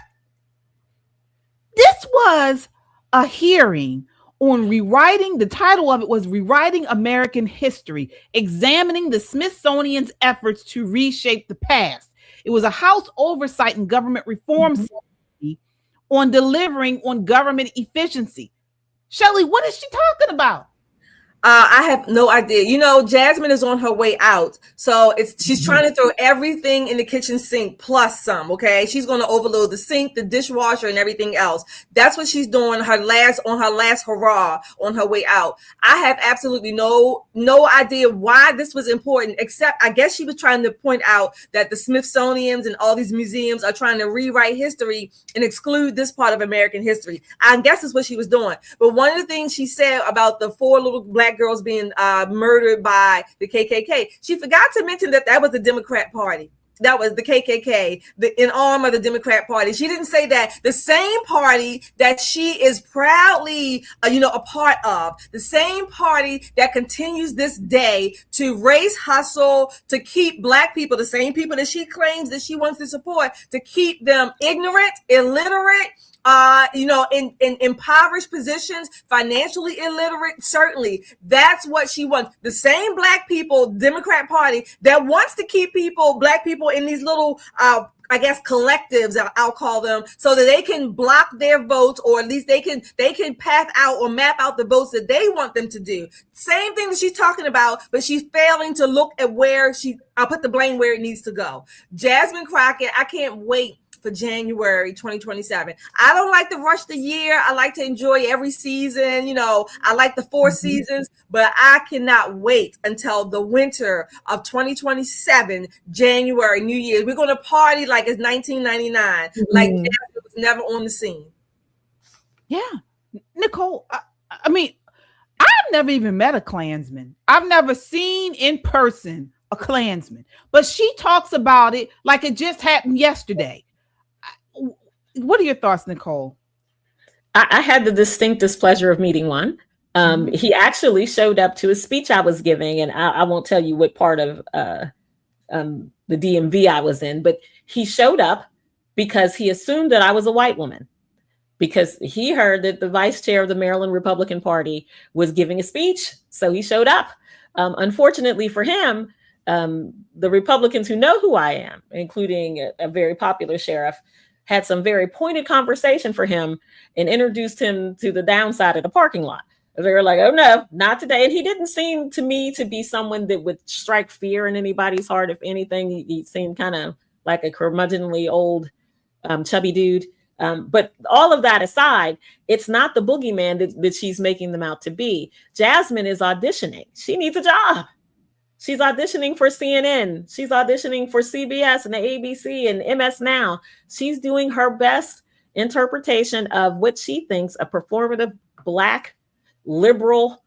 This was a hearing on rewriting. The title of it was Rewriting American History, Examining the Smithsonian's Efforts to Reshape the Past. It was a House Oversight and Government Reform Subcommittee on delivering on government efficiency. Shelley, what is she talking about? I have no idea. Jasmine is on her way out. So she's trying to throw everything in the kitchen sink plus some, okay? She's going to overload the sink, the dishwasher, and everything else. That's what she's doing on her last hurrah on her way out. I have absolutely no idea why this was important, except I guess she was trying to point out that the Smithsonians and all these museums are trying to rewrite history and exclude this part of American history. I guess that's what she was doing. But one of the things she said about the 4 little Black girls being murdered by the KKK. She forgot to mention that was the Democrat Party. That was the KKK, an arm of the Democrat Party. She didn't say that the same party that she is proudly, a part of, the same party that continues this day to race hustle, to keep Black people, the same people that she claims that she wants to support, to keep them ignorant, illiterate, in impoverished positions, financially illiterate. Certainly, that's what she wants. The same Black people, Democrat Party, that wants to keep Black people in these little, I guess, collectives, I'll call them, so that they can block their votes, or at least they can path out or map out the votes that they want them to do. Same thing that she's talking about, but she's failing to look at I'll put the blame where it needs to go. Jasmine Crockett, I can't wait for January 2027. I don't like to rush the year. I like to enjoy every season. I like the 4 seasons, but I cannot wait until the winter of 2027, January, New Year's. We're going to party like it's 1999, like Jasmine was never on the scene. Yeah. Nicole, I mean, I've never even met a Klansman. I've never seen in person a Klansman, but she talks about it like it just happened yesterday. What are your thoughts, Nicole? I had the distinct displeasure of meeting one. He actually showed up to a speech I was giving, and I won't tell you what part of the DMV I was in, but he showed up because he assumed that I was a white woman, because he heard that the vice chair of the Maryland Republican Party was giving a speech. So he showed up. Unfortunately for him, the Republicans who know who I am, including a very popular sheriff, had some very pointed conversation for him and introduced him to the downside of the parking lot. They were like, oh no, not today. And he didn't seem to me to be someone that would strike fear in anybody's heart. If anything, he seemed kind of like a curmudgeonly old chubby dude. But all of that aside, it's not the boogeyman that she's making them out to be. Jasmine is auditioning. She needs a job. She's auditioning for CNN. She's auditioning for CBS and the ABC and MS Now. She's doing her best interpretation of what she thinks a performative Black liberal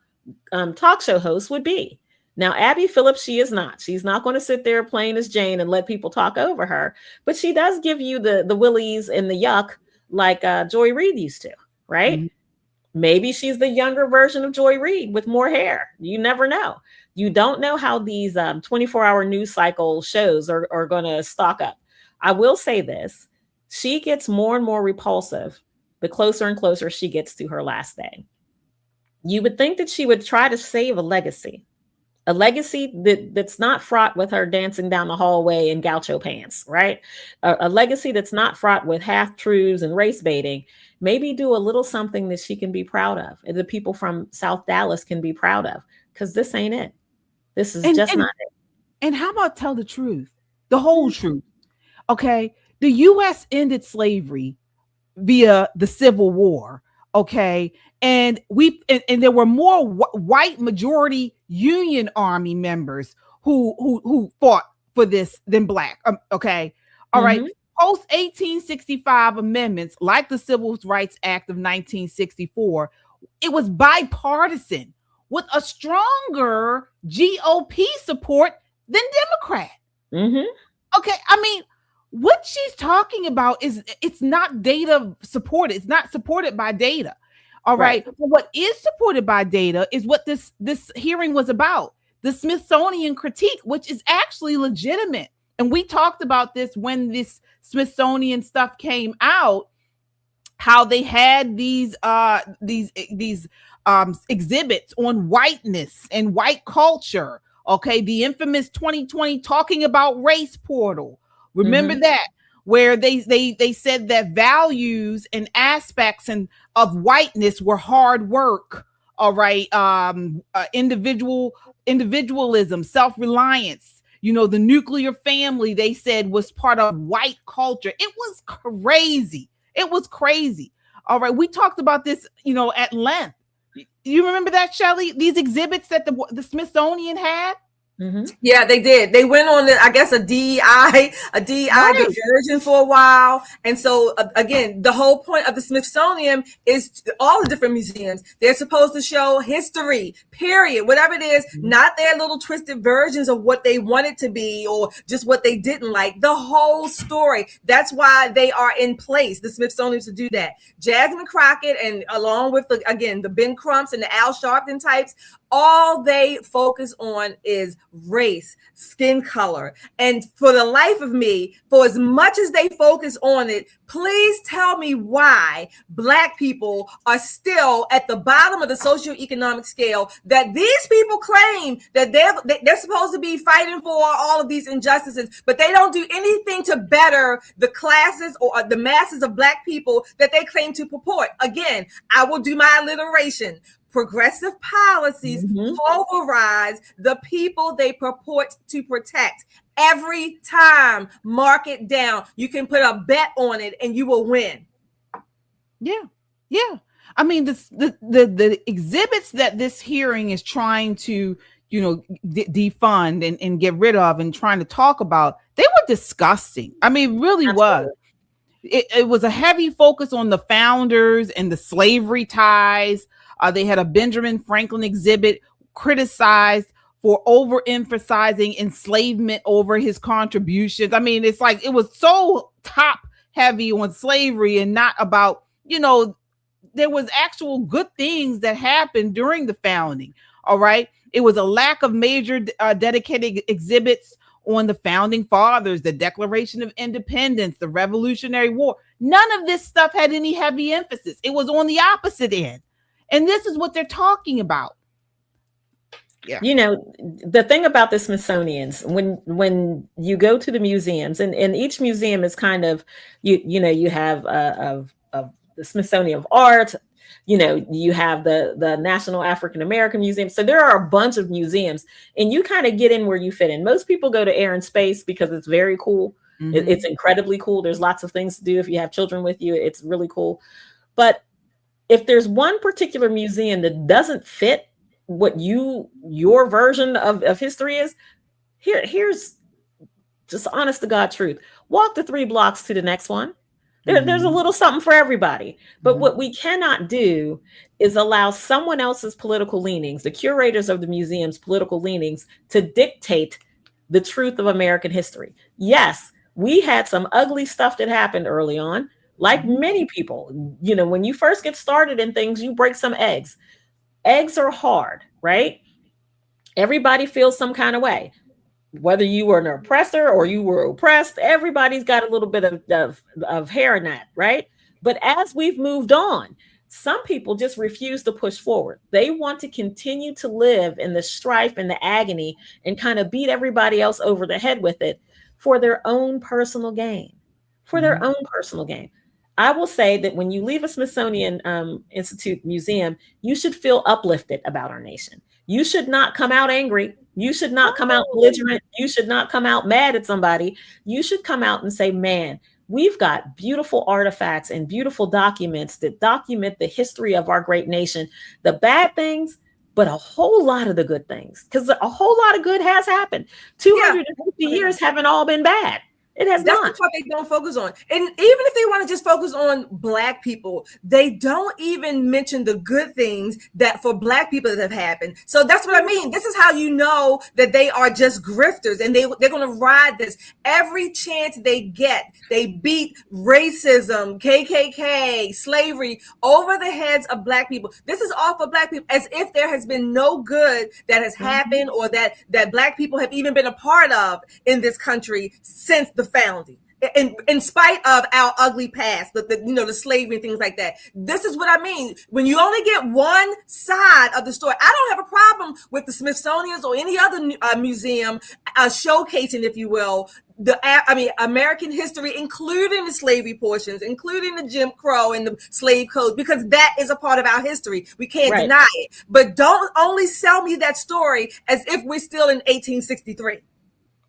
talk show host would be. Now, Abby Phillips, she is not. She's not going to sit there plain as Jane and let people talk over her. But she does give you the willies and the yuck like Joy Reid used to, right? Mm-hmm. Maybe she's the younger version of Joy Reid with more hair. You never know. You don't know how these 24-hour news cycle shows are going to stock up. I will say this. She gets more and more repulsive the closer and closer she gets to her last day. You would think that she would try to save a legacy that's not fraught with her dancing down the hallway in gaucho pants, right? A legacy that's not fraught with half-truths and race baiting. Maybe do a little something that she can be proud of, and the people from South Dallas can be proud of, because this ain't it. This is not it. And how about tell the truth, the whole truth? Okay, the U.S. ended slavery via the Civil War. Okay, and there were more white majority Union Army members who fought for this than Black. Okay, all right. Post 1865 amendments, like the Civil Rights Act of 1964, it was bipartisan with a stronger GOP support than Democrat. Okay, I mean, what she's talking about it's not data supported. It's not supported by data. All right. But what is supported by data is what this hearing was about. The Smithsonian critique, which is actually legitimate. And we talked about this when this Smithsonian stuff came out, how they had these exhibits on whiteness and white culture. Okay, the infamous 2020 talking about race portal. Remember that, where they said that values and aspects of whiteness were hard work. All right, individualism, self-reliance. You know, the nuclear family, they said, was part of white culture. It was crazy. It was crazy. All right, we talked about this, at length. You remember that, Shelley? These exhibits that the Smithsonian had? Yeah, they did. They went on, I guess, a DEI diversion for a while. And so, again, the whole point of the Smithsonian is all the different museums. They're supposed to show history, period, whatever it is, not their little twisted versions of what they want it to be or just what they didn't like. The whole story. That's why they are in place, the Smithsonian, to do that. Jasmine Crockett, and along with the Ben Crumps and the Al Sharpton types, all they focus on is race, skin color. And for the life of me, for as much as they focus on it, please tell me why Black people are still at the bottom of the socioeconomic scale, that these people claim that they're supposed to be fighting for all of these injustices, but they don't do anything to better the classes or the masses of Black people that they claim to purport. Again, I will do my alliteration. Progressive policies pulverize the people they purport to protect. Every time, mark it down. You can put a bet on it and you will win. Yeah. I mean, the exhibits that this hearing is trying to, defund and get rid of and trying to talk about, they were disgusting. I mean, really was. It was a heavy focus on the founders and the slavery ties. They had a Benjamin Franklin exhibit criticized for overemphasizing enslavement over his contributions. I mean, it's like it was so top heavy on slavery and not about, there was actual good things that happened during the founding. All right. It was a lack of major dedicated exhibits on the founding fathers, the Declaration of Independence, the Revolutionary War. None of this stuff had any heavy emphasis. It was on the opposite end. And this is what they're talking about. Yeah. The thing about the Smithsonian's, when you go to the museums, and each museum is kind of, you have of the Smithsonian of Art, you have the National African American Museum. So there are a bunch of museums, and you kind of get in where you fit in. Most people go to Air and Space because it's very cool. It's incredibly cool. There's lots of things to do. If you have children with you, it's really cool. But if there's one particular museum that doesn't fit what your version of history is, here's just honest to God truth. Walk the 3 blocks to the next one. There's a little something for everybody. But what we cannot do is allow someone else's political leanings, the curators of the museum's political leanings, to dictate the truth of American history. Yes, we had some ugly stuff that happened early on. Like many people, when you first get started in things, you break some eggs. Eggs are hard, right? Everybody feels some kind of way. Whether you were an oppressor or you were oppressed, everybody's got a little bit of hair in that, right? But as we've moved on, some people just refuse to push forward. They want to continue to live in the strife and the agony and kind of beat everybody else over the head with it for their own personal gain. I will say that when you leave a Smithsonian Institute museum, you should feel uplifted about our nation. You should not come out angry. You should not come out belligerent. You should not come out mad at somebody. You should come out and say, man, we've got beautiful artifacts and beautiful documents that document the history of our great nation, the bad things, but a whole lot of the good things, because a whole lot of good has happened. 250 years haven't all been bad. It has not. That's what they don't focus on. And even if they want to just focus on Black people, they don't even mention the good things that for Black people that have happened. So that's what I mean. This is how you know that they are just grifters, and they're going to ride this every chance they get. They beat racism, KKK, slavery over the heads of Black people. This is all for Black people, as if there has been no good that has happened or that Black people have even been a part of in this country since the founding, in spite of our ugly past, the slavery and things like that. This is what I mean. When you only get one side of the story, I don't have a problem with the Smithsonian's or any other museum showcasing, if you will, American history, including the slavery portions, including the Jim Crow and the slave codes, because that is a part of our history. We can't deny it. But don't only sell me that story as if we're still in 1863.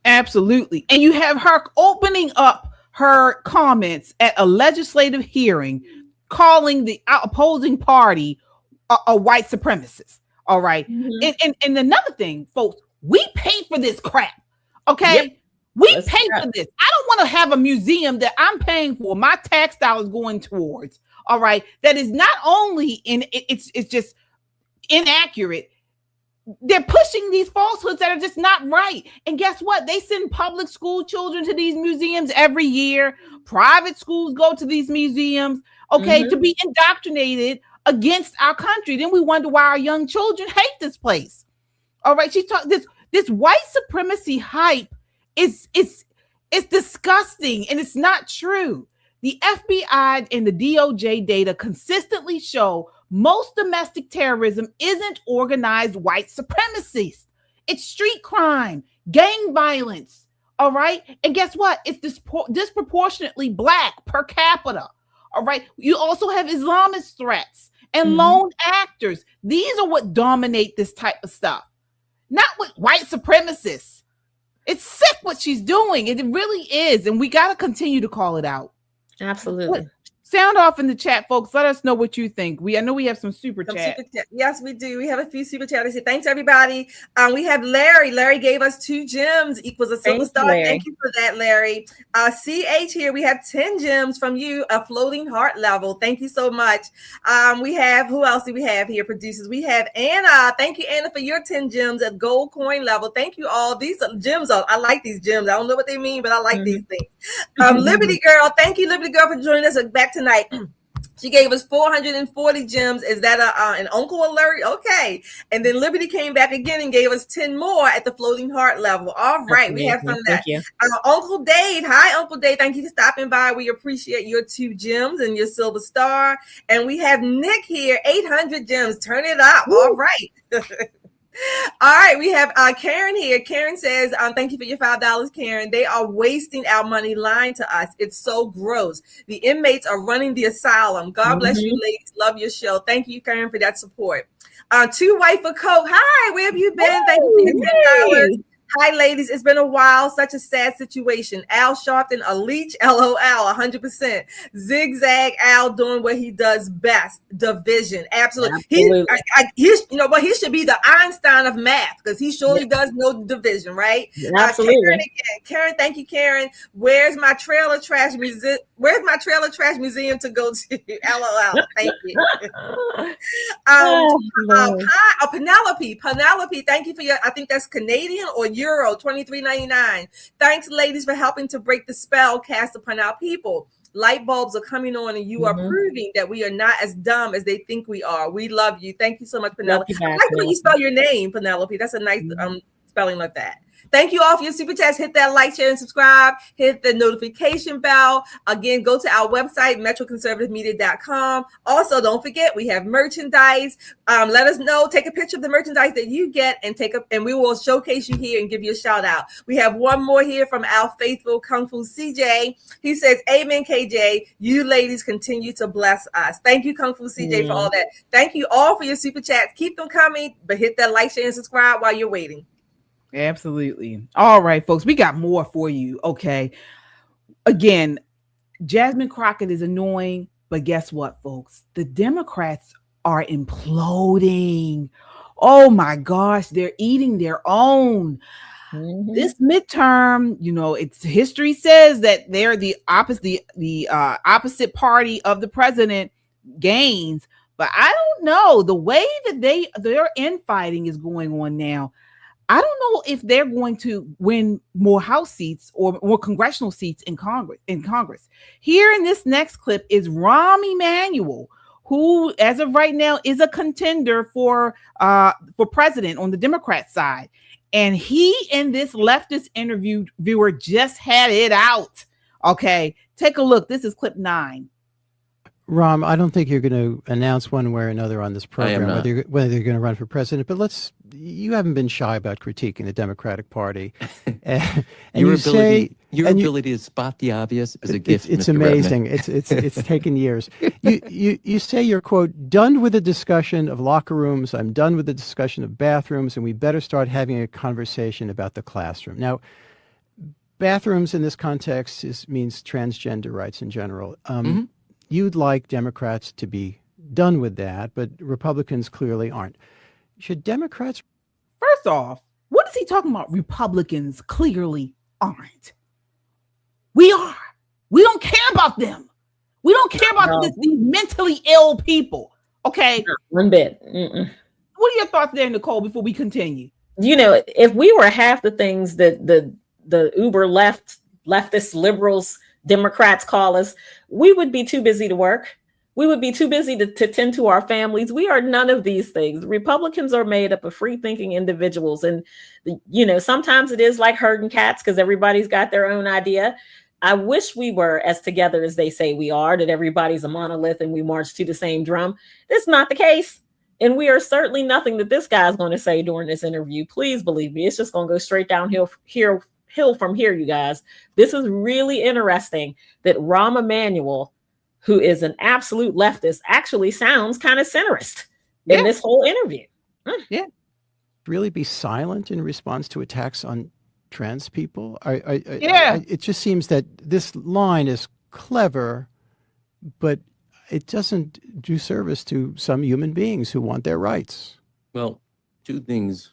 Absolutely. And you have her opening up her comments at a legislative hearing, calling the opposing party a white supremacist. All right. And another thing, folks, we pay for this crap. Okay. Yep. We pay for this. I don't want to have a museum that I'm paying for, my tax dollars going towards. All right. That is not only it's just inaccurate. They're pushing these falsehoods that are just not right. And guess what? They send public school children to these museums every year. Private schools go to these museums, to be indoctrinated against our country. Then we wonder why our young children hate this place. All right, she talked this white supremacy hype is disgusting, and it's not true. The FBI and the DOJ data consistently show most domestic terrorism isn't organized white supremacists. It's street crime, gang violence. All right. And guess what? It's disproportionately Black per capita. All right. You also have Islamist threats and lone actors. These are what dominate this type of stuff, not with white supremacists. It's sick what she's doing. It really is. And we got to continue to call it out. Absolutely. Sound off in the chat, folks. Let us know what you think. I know we have some super chat. Yes, we do. We have a few super chatters here. Thanks, everybody. We have Larry. Larry gave us 2 gems equals a silver star. Thank you for that, Larry. CH here. We have 10 gems from you, a floating heart level. Thank you so much. We have, who else do we have here? Producers. We have Anna. Thank you, Anna, for your 10 gems at gold coin level. Thank you all. These are gems. I like these gems. I don't know what they mean, but I like these things. Liberty Girl. Thank you, Liberty Girl, for joining us back tonight. She gave us 440 gems. Is that an uncle alert? Okay. And then Liberty came back again and gave us 10 more at the floating heart level. All right. We have some of that. Uncle Dave. Hi, Uncle Dave. Thank you for stopping by. We appreciate your 2 gems and your silver star. And we have Nick here, 800 gems. Turn it up. Woo. All right. All right, we have Karen here. Karen says, thank you for your $5, Karen. They are wasting our money, lying to us. It's so gross. The inmates are running the asylum. God bless you, ladies. Love your show. Thank you, Karen, for that support. 2 White for Coke. Hi, where have you been? Thank you for your $10. Hi, ladies. It's been a while. Such a sad situation. Al Sharpton, a leech, LOL, 100%. Zigzag Al doing what he does best. Division. Absolutely. He should be the Einstein of math because he surely does know division, right? Absolutely. Karen, thank you, Karen. Where's my trailer trash museum? Where's my trailer trash museum to go to? LOL. Thank you. Penelope, thank you for your, I think that's Canadian or Euro, $23.99. Thanks, ladies, for helping to break the spell cast upon our people. Light bulbs are coming on, and you are proving that we are not as dumb as they think we are. We love you. Thank you so much, Penelope. I like the way you spell your name, Penelope. That's a nice spelling like that. Thank you all for your super chats. Hit that like, share, and subscribe. Hit the notification bell. Again, go to our website, metroconservativemedia.com. Also, don't forget, we have merchandise. Let us know. Take a picture of the merchandise that you get and we will showcase you here and give you a shout out. We have one more here from our faithful Kung Fu CJ. He says, amen, KJ. You ladies continue to bless us. Thank you, Kung Fu CJ, for all that. Thank you all for your super chats. Keep them coming, but hit that like, share, and subscribe while you're waiting. Absolutely. All right, folks, we got more for you. Okay. Again, Jasmine Crockett is annoying, but guess what, folks? The Democrats are imploding. Oh my gosh, they're eating their own. This midterm, it's history says that they're the opposite party of the president gains, but I don't know the way that their infighting is going on now. I don't know if they're going to win more House seats or more congressional seats in Congress. Here in this next clip is Rahm Emanuel, who, as of right now, is a contender for president on the Democrat side. And he and this leftist interviewer just had it out. Okay, take a look. This is clip 9. Rahm, I don't think you're going to announce one way or another on this program whether you're going to run for president, but you haven't been shy about critiquing the Democratic Party. And your ability to spot the obvious is a gift. It's Mr. amazing. It's taken years. You say you're, quote, done with the discussion of locker rooms. I'm done with the discussion of bathrooms, and we better start having a conversation about the classroom. Now, bathrooms in this context means transgender rights in general. You'd like Democrats to be done with that, but Republicans clearly aren't. Should Democrats... First off, what is he talking about? Republicans clearly aren't. We are. We don't care about them. We don't care about these mentally ill people. Okay? Not one bit. What are your thoughts there, Nicole, before we continue? If we were half the things that the uber leftist liberals, Democrats call us, we would be too busy to work. We would be too busy to tend to our families. We are none of these things. Republicans are made up of free-thinking individuals. And, sometimes it is like herding cats because everybody's got their own idea. I wish we were as together as they say we are, that everybody's a monolith and we march to the same drum. That's not the case. And we are certainly nothing that this guy's going to say during this interview. Please believe me. It's just going to go straight downhill from here, you guys. This is really interesting that Rahm Emanuel, who is an absolute leftist, actually sounds kind of centrist in this whole interview. Yeah. Really be silent in response to attacks on trans people? It just seems that this line is clever, but it doesn't do service to some human beings who want their rights. Well, two things.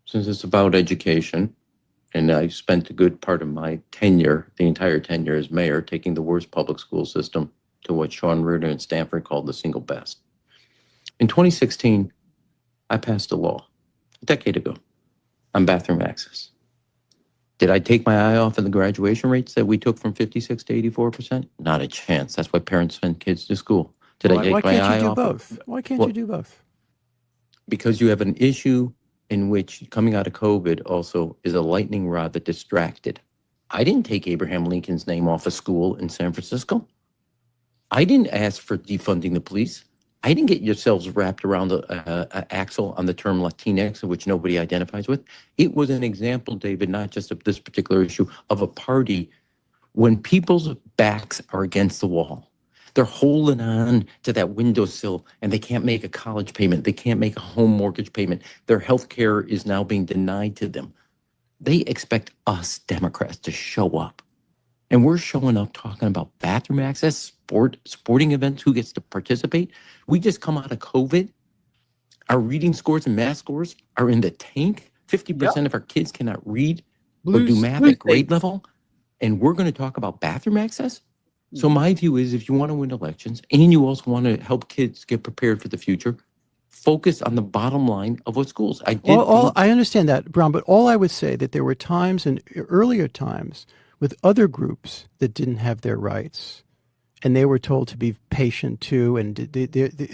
Since it's about education, and I spent a good part of my tenure, the entire tenure as mayor, taking the worst public school system to what Sean Reardon and Stanford called the single best. In 2016, I passed a law, a decade ago, on bathroom access. Did I take my eye off of the graduation rates that we took from 56 to 84%? Not a chance. That's why parents send kids to school. Did I take my eye off? Why can't you do both? Because you have an issue in which coming out of COVID also is a lightning rod that distracted. I didn't take Abraham Lincoln's name off a school in San Francisco. I didn't ask for defunding the police. I didn't get yourselves wrapped around the axle on the term Latinx, which nobody identifies with. It was an example, David, not just of this particular issue, of a party when people's backs are against the wall. They're holding on to that windowsill and they can't make a college payment. They can't make a home mortgage payment. Their health care is now being denied to them. They expect us Democrats to show up. And we're showing up talking about bathroom access, sporting events, who gets to participate. We just come out of COVID. Our reading scores and math scores are in the tank. 50% of our kids cannot read or do math at grade level. And we're going to talk about bathroom access? So my view is if you want to win elections and you also want to help kids get prepared for the future, focus on the bottom line of what schools. I understand that, Brown, but all I would say that there were times in earlier times with other groups that didn't have their rights and they were told to be patient too, and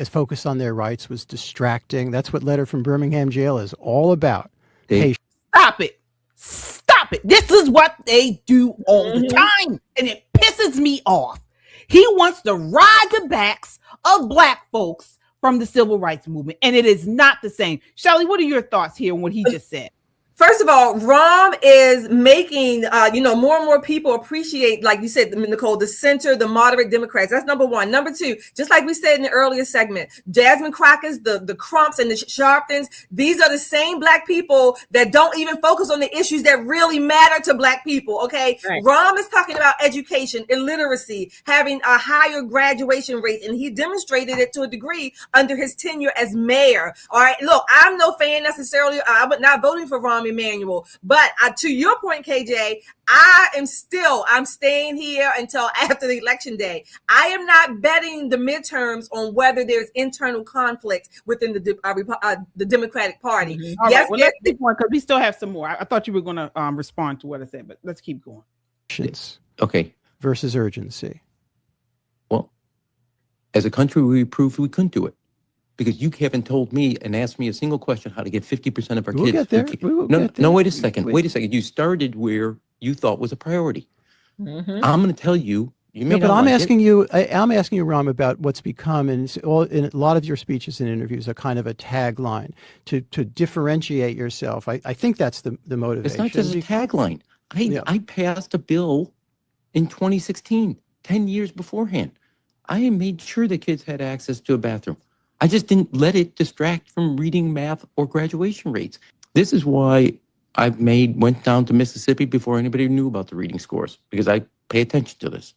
focus on their rights was distracting. That's what Letter from Birmingham Jail is all about. Stop it. Stop it. This is what they do all the time, and it pisses me off. He wants to ride the backs of Black folks from the civil rights movement, and it is not the same. Shelley, what are your thoughts here on what he just said? First of all, Rahm is making, more and more people appreciate, like you said, Nicole, the center, the moderate Democrats. That's number one. Number two, just like we said in the earlier segment, Jasmine Crockett's, the Crumps and the Sharptons, these are the same Black people that don't even focus on the issues that really matter to Black people, okay? Right. Rahm is talking about education, illiteracy, having a higher graduation rate, and he demonstrated it to a degree under his tenure as mayor. All right, look, I'm no fan necessarily. I'm not voting for Rahm Emanuel, but to your point, KJ, I'm staying here until after the election day. I am not betting the midterms on whether there's internal conflict within the Democratic Party. Mm-hmm. All right, well, let's keep going because we still have some more. I thought you were going to respond to what I said, but let's keep going. Okay. Versus urgency. Well, as a country, we proved we couldn't do it. Because you haven't told me and asked me a single question how to get 50% of our kids. Get there. No, wait a second. Wait a second. You started where you thought was a priority. Mm-hmm. I'm going to tell you. I'm asking you, Rahm, about what's become, in a lot of your speeches and interviews, a kind of a tagline to differentiate yourself. I think that's the motivation. It's not just a tagline. I passed a bill in 2016, 10 years beforehand. I made sure the kids had access to a bathroom. I just didn't let it distract from reading, math, or graduation rates. This is why I went down to Mississippi before anybody knew about the reading scores, because I pay attention to this.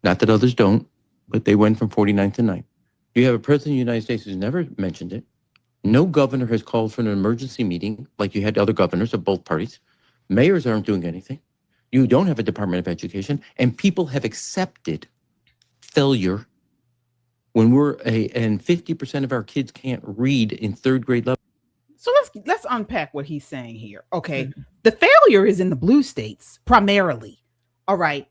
Not that others don't, but they went from 49 to 9. You have a president of the United States who's never mentioned it. No governor has called for an emergency meeting like you had other governors of both parties. Mayors aren't doing anything. You don't have a Department of Education, and people have accepted failure when and 50% of our kids can't read in third grade level. So let's unpack what he's saying here. Okay. Mm-hmm. The failure is in the blue states primarily. All right.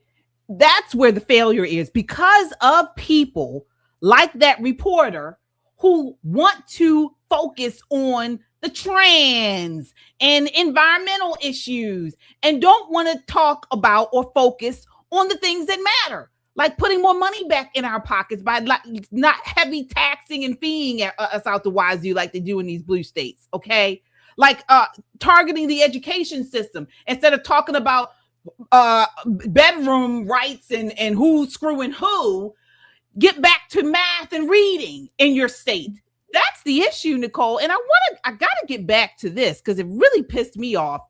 that's where the failure is, because of people like that reporter who want to focus on the trans and environmental issues and don't want to talk about or focus on the things that matter, like putting more money back in our pockets by not heavy taxing and feeing us out the wazoo like they do in these blue states, okay? Like targeting the education system instead of talking about bedroom rights and who's screwing who. Get back to math and reading in your state. That's the issue, Nicole. And I gotta get back to this because it really pissed me off.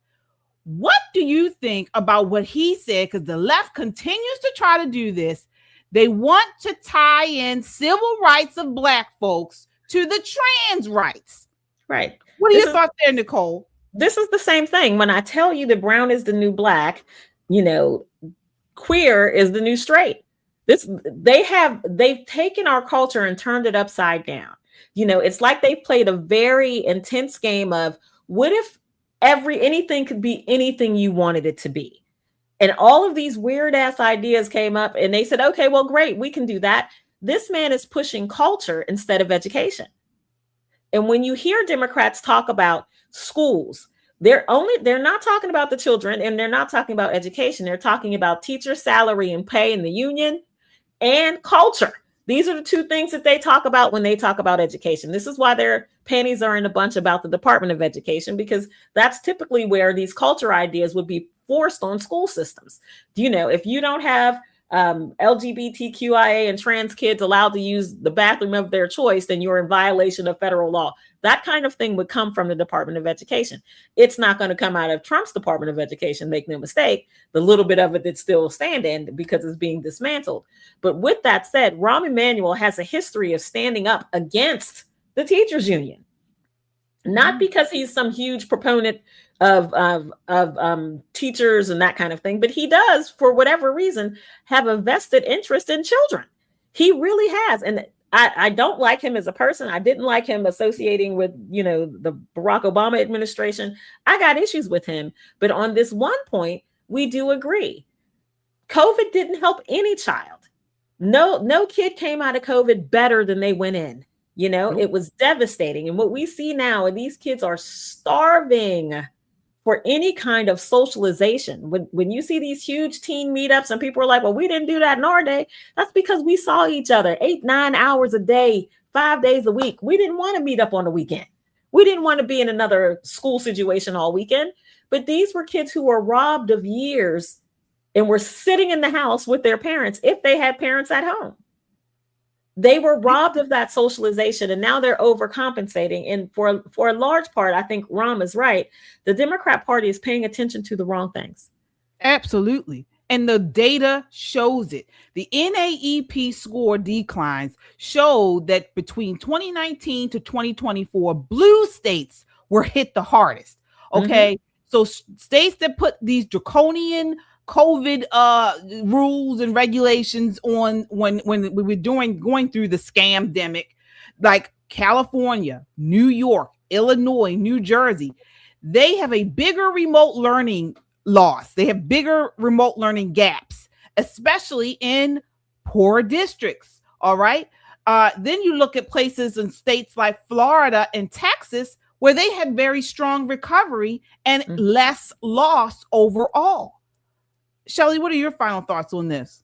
What do you think about what he said? Because the left continues to try to do this. They want to tie in civil rights of Black folks to the trans rights. Right. What are your thoughts there, Nicole? This is the same thing. When I tell you that brown is the new Black, queer is the new straight. They've taken our culture and turned it upside down. It's like they've played a very intense game of what if anything could be anything you wanted it to be. And all of these weird ass ideas came up and they said, okay, well, great, we can do that. This man is pushing culture instead of education. And when you hear Democrats talk about schools, they're not talking about the children and they're not talking about education. They're talking about teacher salary and pay in the union and culture. These are the two things that they talk about when they talk about education. This is why their panties are in a bunch about the Department of Education, because that's typically where these culture ideas would be forced on school systems. If you don't have LGBTQIA and trans kids allowed to use the bathroom of their choice, then you're in violation of federal law. That kind of thing would come from the Department of Education. It's not going to come out of Trump's Department of Education, make no mistake, the little bit of it that's still standing because it's being dismantled. But with that said, Rahm Emanuel has a history of standing up against the teachers union, not because he's some huge proponent of teachers and that kind of thing, but he does, for whatever reason, have a vested interest in children. He really has. And I don't like him as a person. I didn't like him associating with, the Barack Obama administration. I got issues with him. But on this one point, we do agree. COVID didn't help any child. No kid came out of COVID better than they went in. It was devastating. And what we see now, and these kids are starving for any kind of socialization. When you see these huge teen meetups and people are like, well, we didn't do that in our day. That's because we saw each other 8-9 hours a day, 5 days a week. We didn't want to meet up on the weekend. We didn't want to be in another school situation all weekend. But these were kids who were robbed of years and were sitting in the house with their parents if they had parents at home. They were robbed of that socialization, and now they're overcompensating. And for a large part, I think Rahm is right. The Democrat Party is paying attention to the wrong things. Absolutely. And the data shows it. The NAACP score declines showed that between 2019 to 2024, blue states were hit the hardest. Okay. So states that put these draconian COVID rules and regulations on when we were going through the scamdemic, like California, New York, Illinois, New Jersey, they have a bigger remote learning loss. They have bigger remote learning gaps, especially in poor districts. All right. Then you look at places in states like Florida and Texas, where they had very strong recovery and less loss overall. Shelly, what are your final thoughts on this?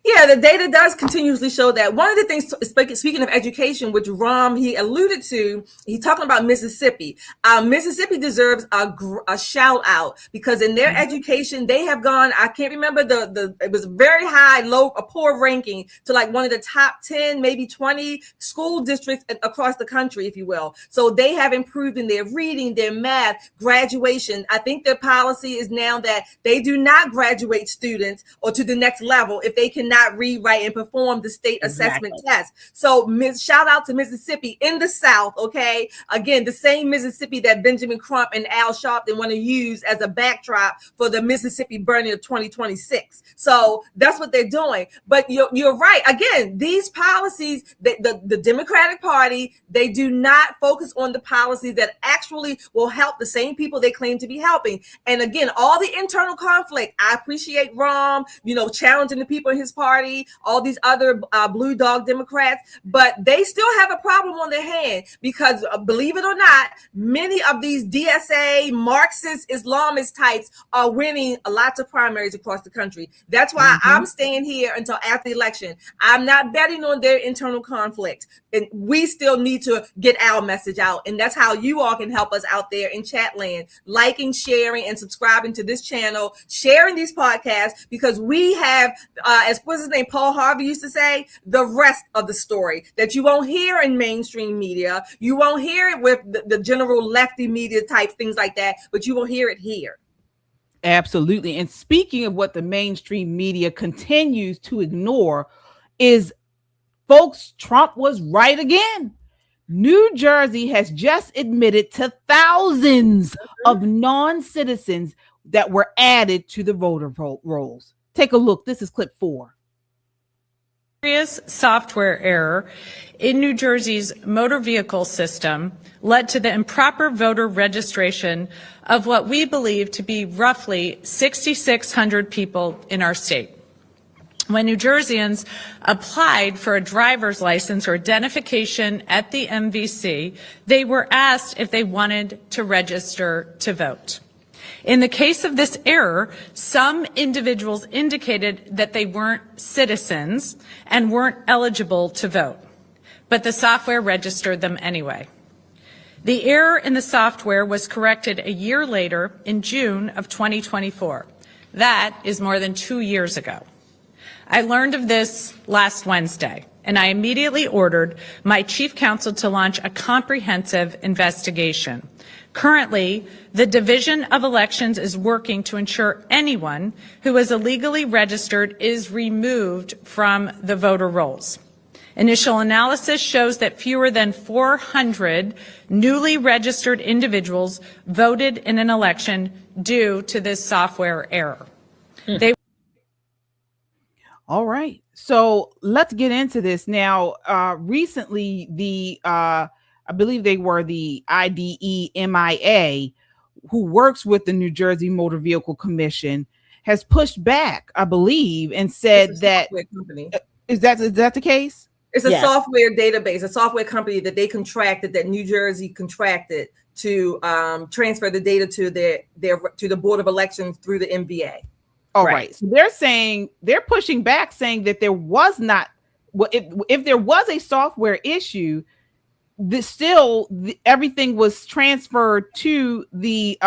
Yeah, the data does continuously show that. One of the things, speaking of education, which Rahm, he alluded to, he's talking about Mississippi. Mississippi deserves a shout out because in their education, they have gone, I can't remember it was very high, a poor ranking to like one of the top 10, maybe 20 school districts across the country, if you will. So they have improved in their reading, their math, graduation. I think their policy is now that they do not graduate students or to the next level if they can cannot read, write, and perform the state assessment test. So shout out to Mississippi in the South, okay? Again, the same Mississippi that Benjamin Crump and Al Sharpton want to use as a backdrop for the Mississippi burning of 2026. So that's what they're doing. But you're right. Again, these policies, the Democratic Party, they do not focus on the policies that actually will help the same people they claim to be helping. And again, all the internal conflict, I appreciate Rahm, challenging the people in his party, all these other blue dog Democrats, but they still have a problem on their hand because believe it or not, many of these DSA, Marxist, Islamist types are winning lots of primaries across the country. That's why I'm staying here until after the election. I'm not betting on their internal conflict. And we still need to get our message out. And that's how you all can help us out there in chat land, liking, sharing, and subscribing to this channel, sharing these podcasts, because we have, as what's his name, Paul Harvey used to say, the rest of the story that you won't hear in mainstream media. You won't hear it with the general lefty media type things like that, but you will hear it here. Absolutely. And speaking of what the mainstream media continues to ignore is, folks, Trump was right again. New Jersey has just admitted to thousands of non-citizens that were added to the voter rolls. Take a look. This is clip 4. Serious software error in New Jersey's motor vehicle system led to the improper voter registration of what we believe to be roughly 6,600 people in our state. When New Jerseyans applied for a driver's license or identification at the MVC, they were asked if they wanted to register to vote. In the case of this error, some individuals indicated that they weren't citizens and weren't eligible to vote, but the software registered them anyway. The error in the software was corrected a year later in June of 2024. That is more than 2 years ago. I learned of this last Wednesday, and I immediately ordered my chief counsel to launch a comprehensive investigation. Currently, the Division of Elections is working to ensure anyone who is illegally registered is removed from the voter rolls. Initial analysis shows that fewer than 400 newly registered individuals voted in an election due to this software error. All right. So let's get into this now. Recently, I believe they were the IDEMIA, who works with the New Jersey Motor Vehicle Commission, has pushed back, I believe, and said that is that the case? It's a software database, a software company that they contracted, that New Jersey contracted to transfer the data to the Board of Elections through the MVA. All right. So they're pushing back, saying that there was not, well, if there was a software issue, everything was transferred to the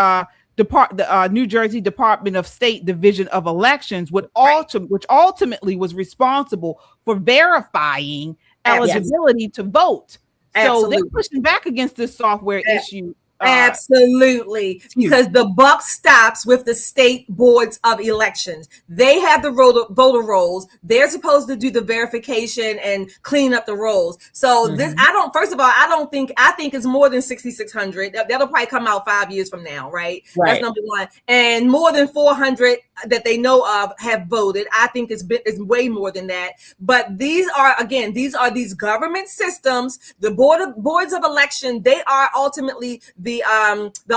New Jersey Department of State Division of Elections, which ultimately was responsible for verifying eligibility to vote. So they're pushing back against this software issue. Absolutely, because the buck stops with the state boards of elections. They have the voter rolls. They're supposed to do the verification and clean up the rolls. So this, I think it's more than 6,600. That'll probably come out 5 years from now, right? That's number one. And more than 400 that they know of have voted. I think it's way more than that. But these are these government systems. The boards of election, they are ultimately the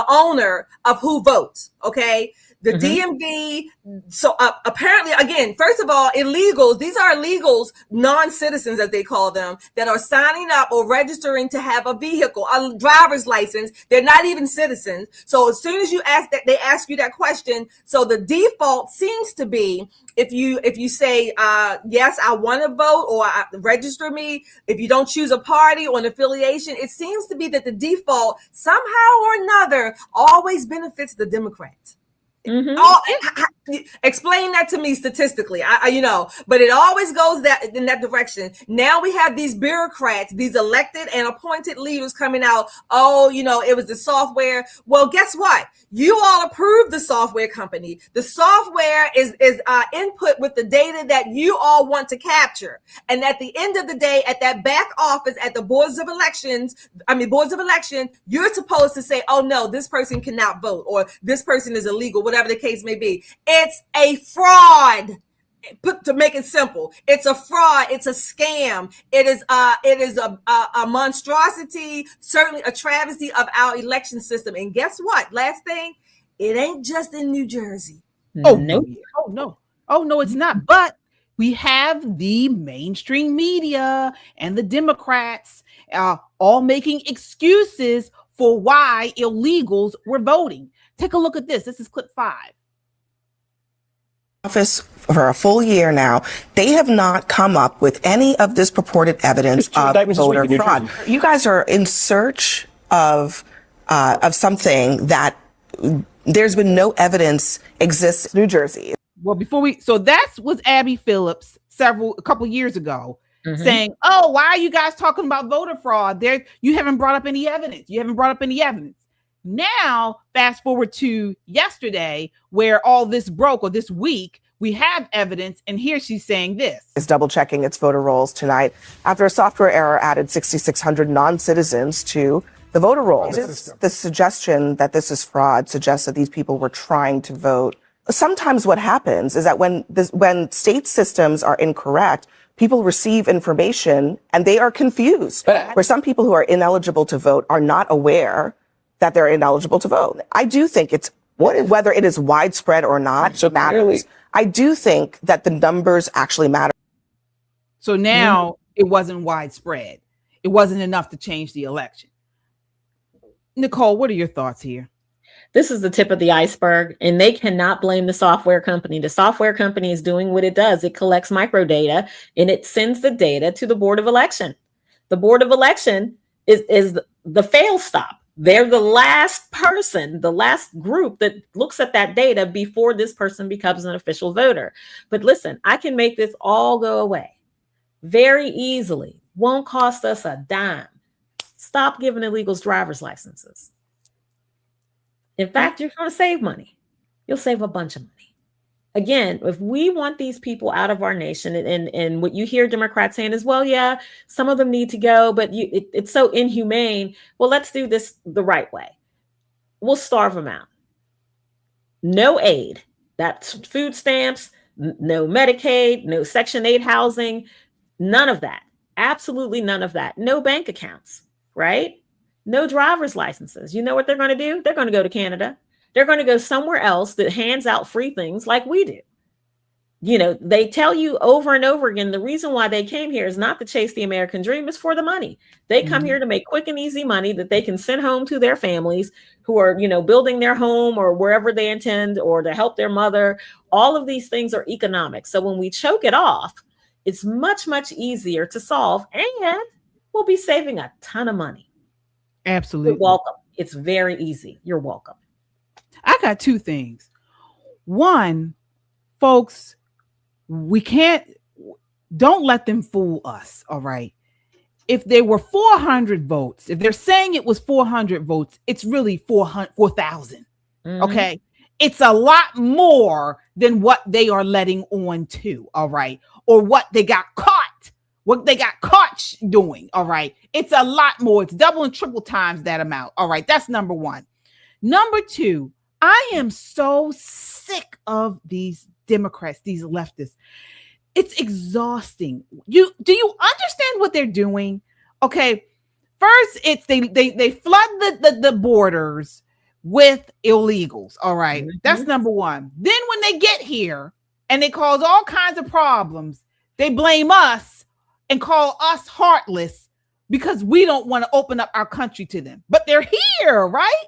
owner of who votes. Okay. The DMV. So apparently, again, first of all, illegals, these are illegals, non-citizens as they call them, that are signing up or registering to have a vehicle, a driver's license. They're not even citizens. So as soon as you ask that, they ask you that question. So the default seems to be, if you say, yes, I want to vote, or register me, if you don't choose a party or an affiliation, it seems to be that the default somehow or another always benefits the Democrats. Explain that to me statistically. But it always goes in that direction. Now we have these bureaucrats, these elected and appointed leaders coming out. Oh, it was the software. Well, guess what? You all approved the software company. The software is input with the data that you all want to capture. And at the end of the day, at that back office, at the boards of election, you're supposed to say, oh no, this person cannot vote, or this person is illegal, whatever the case may be. It's a fraud. To make it simple, it's a fraud. It's a scam. It is a monstrosity, certainly a travesty of our election system. And guess what? Last thing, it ain't just in New Jersey. Oh no! Oh no! It's not. But we have the mainstream media and the Democrats all making excuses for why illegals were voting. Take a look at this. This is clip 5. Office for a full year now, they have not come up with any of this purported evidence of voter fraud. You guys are in search of something that there's been no evidence exists in New Jersey. Well, so that was Abby Phillips a couple years ago saying, oh, why are you guys talking about voter fraud? You haven't brought up any evidence. Now, fast forward to yesterday, where all this broke, or this week, we have evidence, and here she's saying this. Is double checking its voter rolls tonight after a software error added 6,600 non-citizens to the voter rolls. The suggestion that this is fraud suggests that these people were trying to vote. Sometimes what happens is that when state systems are incorrect, people receive information and they are confused. Where some people who are ineligible to vote are not aware that they're ineligible to vote. I do think whether it is widespread or not matters. I do think that the numbers actually matter. So now it wasn't widespread. It wasn't enough to change the election. Nicole, what are your thoughts here? This is the tip of the iceberg, and they cannot blame the software company. The software company is doing what it does. It collects microdata and it sends the data to the Board of Election. The Board of Election is the fail stop. They're the last person, the last group that looks at that data before this person becomes an official voter. But listen, I can make this all go away very easily. Won't cost us a dime. Stop giving illegals driver's licenses. In fact, you're going to save money. You'll save a bunch of money. Again, if we want these people out of our nation, and what you hear Democrats saying is, well, yeah, some of them need to go, but it's so inhumane. Well, let's do this the right way. We'll starve them out. No aid. That's food stamps, no Medicaid, no Section 8 housing, none of that. Absolutely none of that. No bank accounts, right? No driver's licenses. You know what they're going to do? They're going to go to Canada. They're going to go somewhere else that hands out free things like we do. They tell you over and over again, the reason why they came here is not to chase the American dream, it's for the money. They come here to make quick and easy money that they can send home to their families who are, building their home or wherever they intend, or to help their mother. All of these things are economic. So when we choke it off, it's much, much easier to solve, and we'll be saving a ton of money. Absolutely. You're welcome. It's very easy. You're welcome. I got 2 things. One, folks, don't let them fool us. All right. If there were 400 votes, if they're saying it was 400 votes, it's really 4,000. Okay. It's a lot more than what they are letting on to. All right. Or what they got caught doing. All right. It's a lot more. It's double and triple times that amount. All right. That's number 1. Number 2, I am so sick of these Democrats, these leftists. It's exhausting. Do you understand what they're doing? Okay. First, it's they flood the borders with illegals. All right. That's number 1. Then when they get here and they cause all kinds of problems, they blame us and call us heartless because we don't want to open up our country to them. But they're here, right?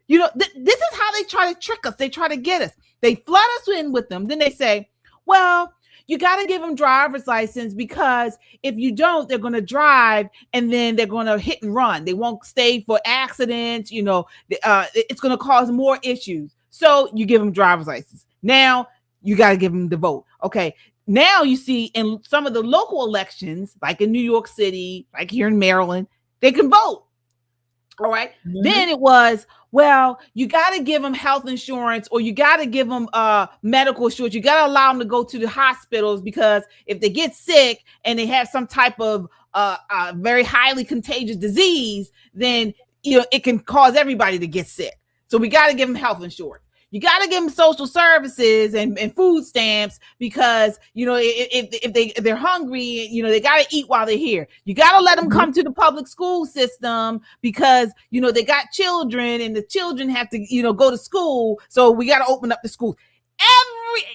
This is how they try to trick us. They try to get us. They flood us in with them. Then they say, well, you got to give them driver's license, because if you don't, they're going to drive and then they're going to hit and run. They won't stay for accidents. It's going to cause more issues. So you give them driver's license. Now you got to give them the vote. Okay. Now you see in some of the local elections, like in New York City, like here in Maryland, they can vote. All right. Mm-hmm. Then it was, well, you got to give them health insurance, or you got to give them medical insurance. You got to allow them to go to the hospitals, because if they get sick and they have some type of very highly contagious disease, then it can cause everybody to get sick. So we got to give them health insurance. You got to give them social services and food stamps, because, if they're hungry, they got to eat while they're here. You got to let them come to the public school system, because, they got children, and the children have to, go to school. So we got to open up the schools.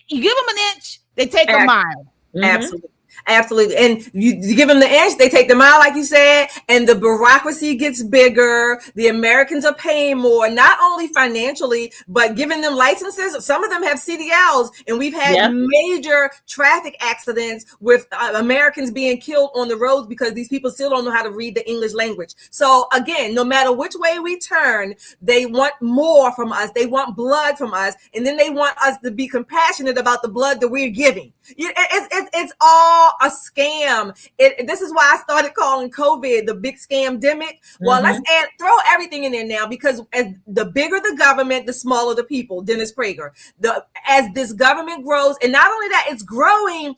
You give them an inch, they take a mile. Absolutely. Absolutely. And you give them the inch, they take the mile, like you said, and the bureaucracy gets bigger. The Americans are paying more, not only financially, but giving them licenses. Some of them have CDLs, and we've had major traffic accidents with Americans being killed on the roads because these people still don't know how to read the English language. So again, no matter which way we turn, they want more from us. They want blood from us. And then they want us to be compassionate about the blood that we're giving. It's all a scam. This is why I started calling COVID the big scam-demic. Well, let's throw everything in there now, because as the bigger the government, the smaller the people. Dennis Prager. As this government grows, and not only that, it's growing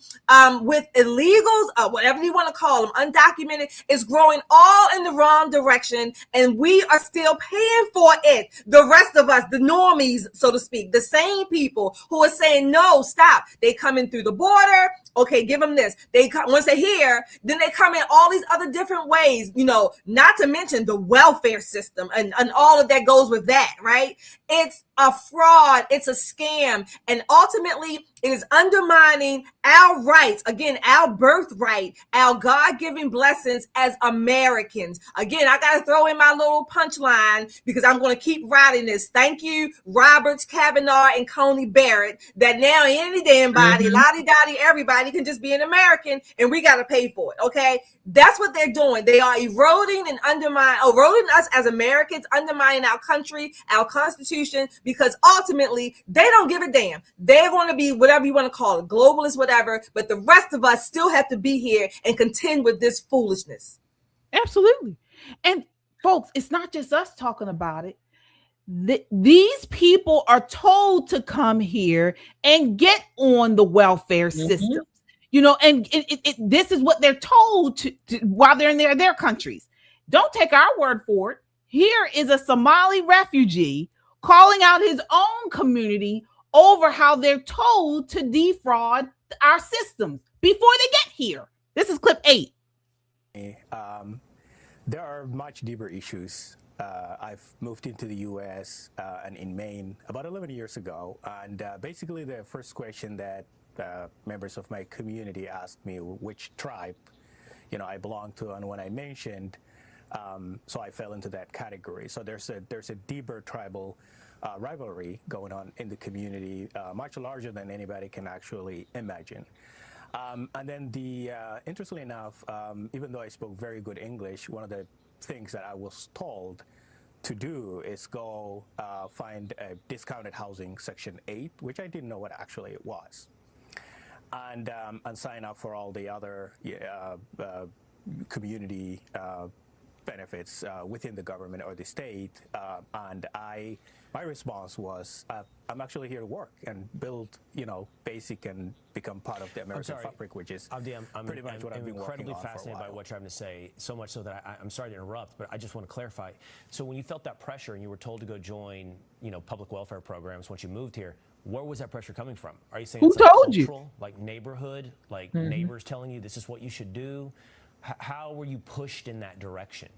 with illegals, whatever you want to call them, undocumented. It's growing all in the wrong direction, and we are still paying for it. The rest of us, the normies, so to speak, the same people who are saying no, stop. They come in through the border. Okay, give them this. They come, once they're here, then they come in all these other different ways, not to mention the welfare system and all of that goes with that, right? It's a fraud. It's a scam. And ultimately, it is undermining our rights. Again, our birthright, our God-given blessings as Americans. Again, I got to throw in my little punchline, because I'm going to keep writing this. Thank you, Roberts, Kavanaugh, and Coney Barrett, that now any damn body, lottie-dottie, everybody can just be an American, and we got to pay for it, okay? That's what they're doing. They are eroding and eroding us as Americans, undermining our country, our Constitution, because ultimately, they don't give a damn. They're going to be whatever you want to call it, globalist, whatever, but the rest of us still have to be here and contend with this foolishness. Absolutely. And folks, it's not just us talking about it. These people are told to come here and get on the welfare system. And this is what they're told to while they're in their countries. Don't take our word for it. Here is a Somali refugee calling out his own community over how they're told to defraud our systems before they get here. This is clip 8. There are much deeper issues. I've moved into the U.S. And in Maine about 11 years ago. And basically the first question that members of my community asked me which tribe, I belong to, and when I mentioned, so I fell into that category. So there's a deeper tribal rivalry going on in the community, much larger than anybody can actually imagine. And then interestingly enough, even though I spoke very good English, one of the things that I was told to do is go find a discounted housing section 8, which I didn't know what actually it was. And sign up for all the other community benefits within the government or the state. And my response was, I'm actually here to work and build, basic and become part of the American fabric, which is pretty much what I've been working on for a while. I'm incredibly fascinated by what you're having to say, so much so that I'm sorry to interrupt, but I just want to clarify. So when you felt that pressure and you were told to go join, public welfare programs once you moved here, where was that pressure coming from? Are you saying who it's like told cultural, you? like neighborhood, like neighbors telling you this is what you should do? How were you pushed in that direction?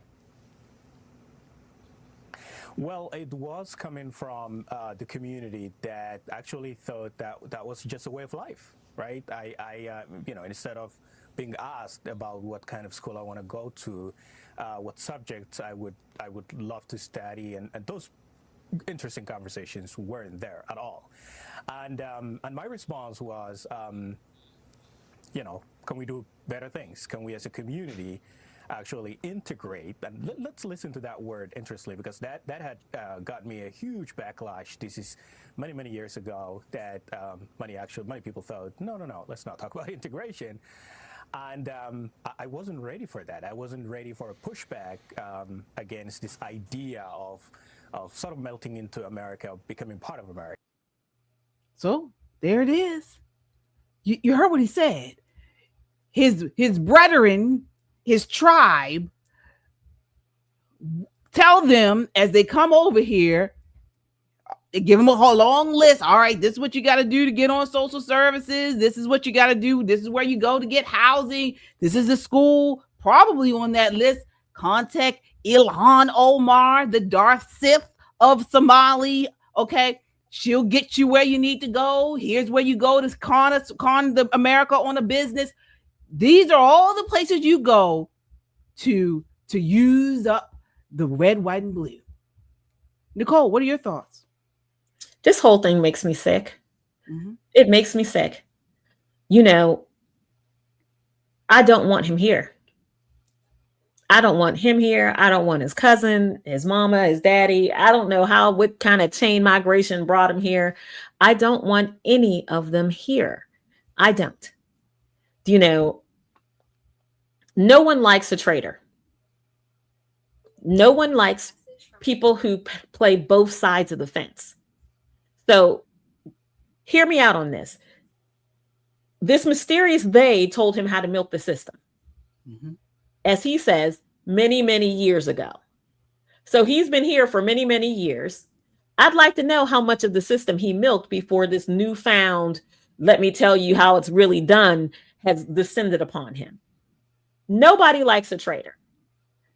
Well, it was coming from the community that actually thought that was just a way of life, right? I instead of being asked about what kind of school I want to go to, what subjects I would love to study, and those interesting conversations weren't there at all. And my response was, can we do better things? Can we as a community actually integrate. And let's listen to that word, interestingly, because that had got me a huge backlash. This is many years ago that many people thought, no, let's not talk about integration. And I wasn't ready for that. I wasn't ready for a pushback against this idea of sort of melting into America, becoming part of America. So there it is. You heard what he said. His brethren, his tribe, tell them as they come over here, give them a whole long list. All right, this is what you got to do to get on social services. This is what you got to do. This is where you go to get housing. This is the school. Probably on that list, contact Ilhan Omar, the Darth Sith of Somali. Okay, she'll get you where you need to go. Here's where you go to con the America on a business. These are all the places you go to use up the red, white, and blue. Nicole, what are your thoughts? This whole thing makes me sick. Mm-hmm. It makes me sick. You know, I don't want him here. I don't want him here. I don't want his cousin, his mama, his daddy. I don't know what kind of chain migration brought him here. I don't want any of them here. I don't. You know, no one likes a traitor. No one likes people who play both sides of the fence. So hear me out on this. This mysterious they told him how to milk the system. Mm-hmm. As he says, many years ago. So he's been here for many years. I'd like to know how much of the system he milked before this newfound, let me tell you how it's really done, has descended upon him. Nobody likes a traitor.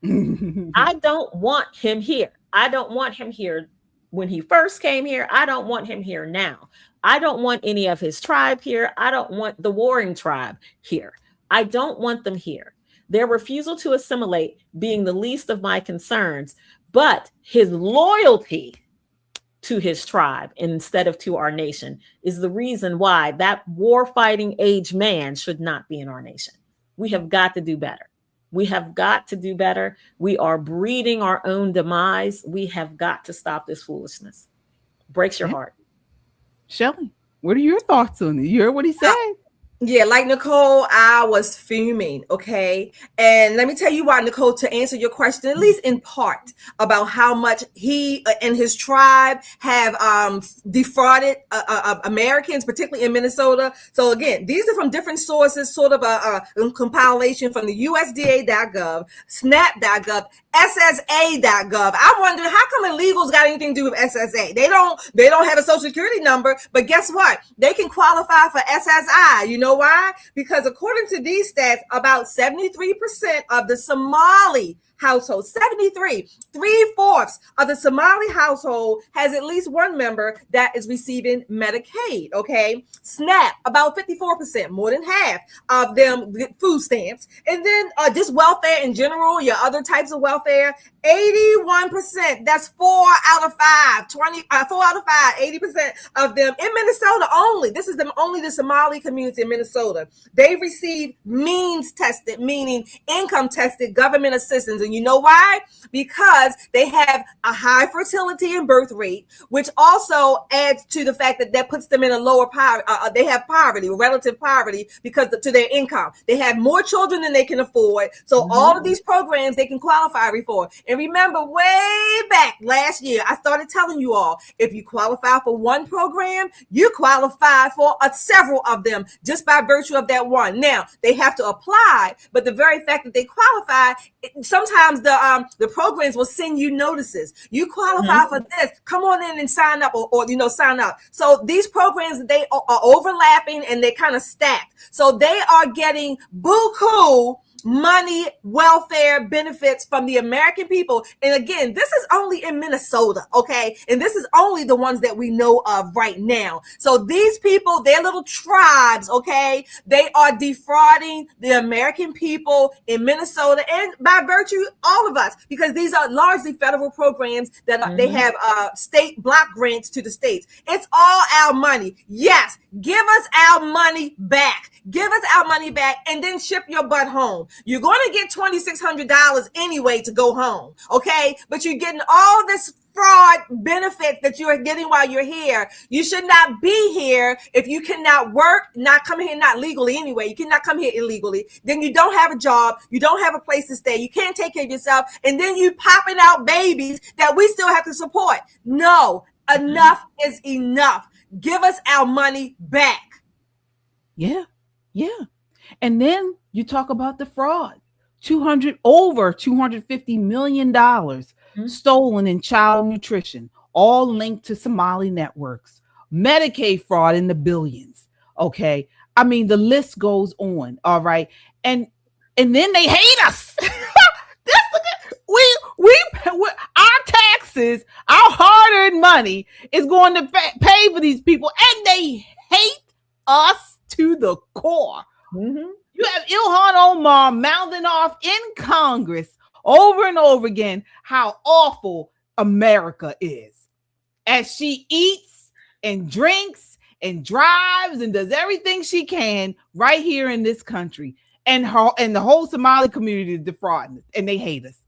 I don't want him here. I don't want him here when he first came here. I don't want him here now. I don't want any of his tribe here. I don't want the warring tribe here. I don't want them here. Their refusal to assimilate being the least of my concerns, but his loyalty to his tribe instead of to our nation is the reason why that war-fighting age man should not be in our nation. We have got to do better. We have got to do better. We are breeding our own demise. We have got to stop this foolishness. Breaks your heart. Shelly, what are your thoughts on it? You heard what he said? Yeah, like Nicole, I was fuming, okay? And let me tell you why, Nicole, to answer your question, at least in part, about how much he and his tribe have defrauded Americans, particularly in Minnesota. So again, these are from different sources, sort of a compilation from the USDA.gov, SNAP.gov, SSA.gov. I wonder how come illegals got anything to do with SSA? They don't have a social security number, but guess what? They can qualify for SSI. You know why? Because according to these stats, about 73% of the Somali household, 73, 3/4 of the Somali household has at least one member that is receiving Medicaid, okay? SNAP, about 54%, more than half of them get food stamps. And then just welfare in general, your other types of welfare, 81%, that's 4 out of 5, 80% of them in Minnesota only. This is only the Somali community in Minnesota. They receive means tested, meaning income tested government assistance. And you know why? Because they have a high fertility and birth rate, which also adds to the fact that puts them in a lower poverty. They have poverty, relative poverty, because to their income. They have more children than they can afford. So all of these programs they can qualify for. And remember, way back last year, I started telling you all, if you qualify for one program, you qualify for several of them just by virtue of that one. Now, they have to apply, but the very fact that they qualify, sometimes the programs will send you notices. You qualify for this. Come on in and sign up or sign up. So these programs, they are overlapping and they kind of stacked. So they are getting buku money, welfare benefits from the American people. And again, this is only in Minnesota, okay? And this is only the ones that we know of right now. So these people, their little tribes, okay, they are defrauding the American people in Minnesota and by virtue, all of us, because these are largely federal programs that they have state block grants to the states. It's all our money. Yes, give us our money back. Give us our money back and then ship your butt home. You're going to get $2,600 anyway to go home, okay? But you're getting all this fraud benefit that you are getting while you're here. You should not be here if you cannot work, not come here, not legally anyway. You cannot come here illegally. Then you don't have a job. You don't have a place to stay. You can't take care of yourself. And then you popping out babies that we still have to support. No, enough is enough. Give us our money back. Yeah. And then you talk about the fraud. Over $250 million stolen in child nutrition, all linked to Somali networks. Medicaid fraud in the billions. Okay. I mean, the list goes on. All right. And then they hate us. we our taxes, our hard-earned money is going to pay for these people, and they hate us to the core. You have Ilhan Omar mouthing off in Congress over and over again how awful America is, as she eats and drinks and drives and does everything she can right here in this country, and the whole Somali community is defrauding us, and they hate us.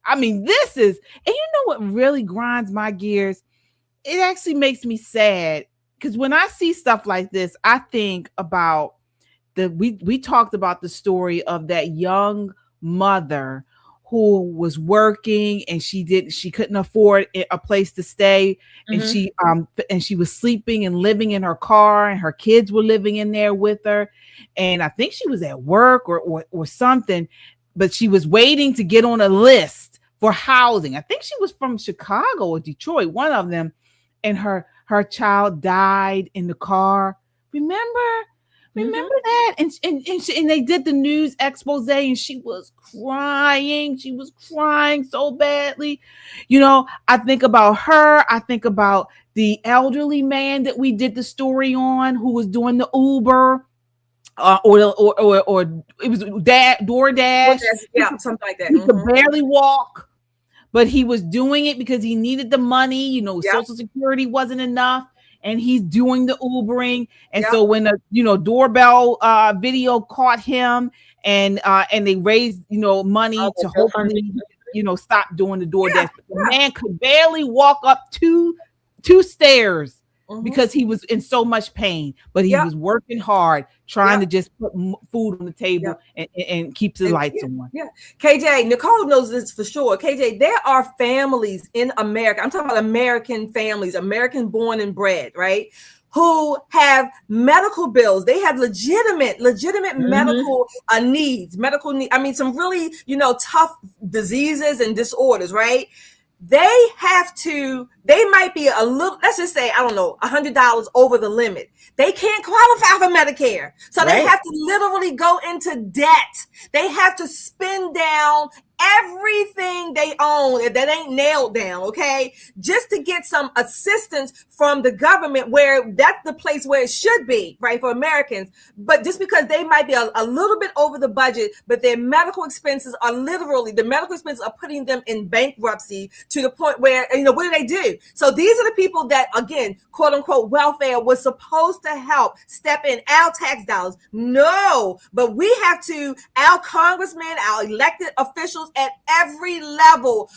I mean, this is, and you know what really grinds my gears? It actually makes me sad, because when I see stuff like this, I think about we talked about the story of that young mother who was working, and she couldn't afford a place to stay, and she was sleeping and living in her car, and her kids were living in there with her, and I think she was at work or something, but she was waiting to get on a list for housing. I think she was from Chicago or Detroit, one of them, and her child died in the car. Remember that? And they did the news expose, and she was crying. She was crying so badly. You know, I think about her. I think about the elderly man that we did the story on, who was doing the Uber, or it was DoorDash. Yeah, something like that. He could barely walk, but he was doing it because he needed the money. You know, Social Security wasn't enough. And he's doing the Ubering, and so when the doorbell video caught him, and they raised money to hopefully stop doing the DoorDash. The man could barely walk up two stairs because he was in so much pain, but he was working hard, trying to just put food on the table and keep the lights on. KJ, Nicole knows this for sure. KJ, there are families in America. I'm talking about American families, American born and bred, right? Who have medical bills. They have legitimate medical needs, I mean, some really, tough diseases and disorders, right? They might be a little, let's just say, I don't know, $100 over the limit. They can't qualify for Medicare. So they have to literally go into debt. They have to spend down everything they own that ain't nailed down, okay? Just to get some assistance from the government, where that's the place where it should be, right, for Americans. But just because they might be a little bit over the budget, but their medical expenses are putting them in bankruptcy, to the point where, what do? So these are the people that, again, quote unquote, welfare was supposed to help step in our tax dollars. No, but we have to, our congressmen, our elected officials at every level,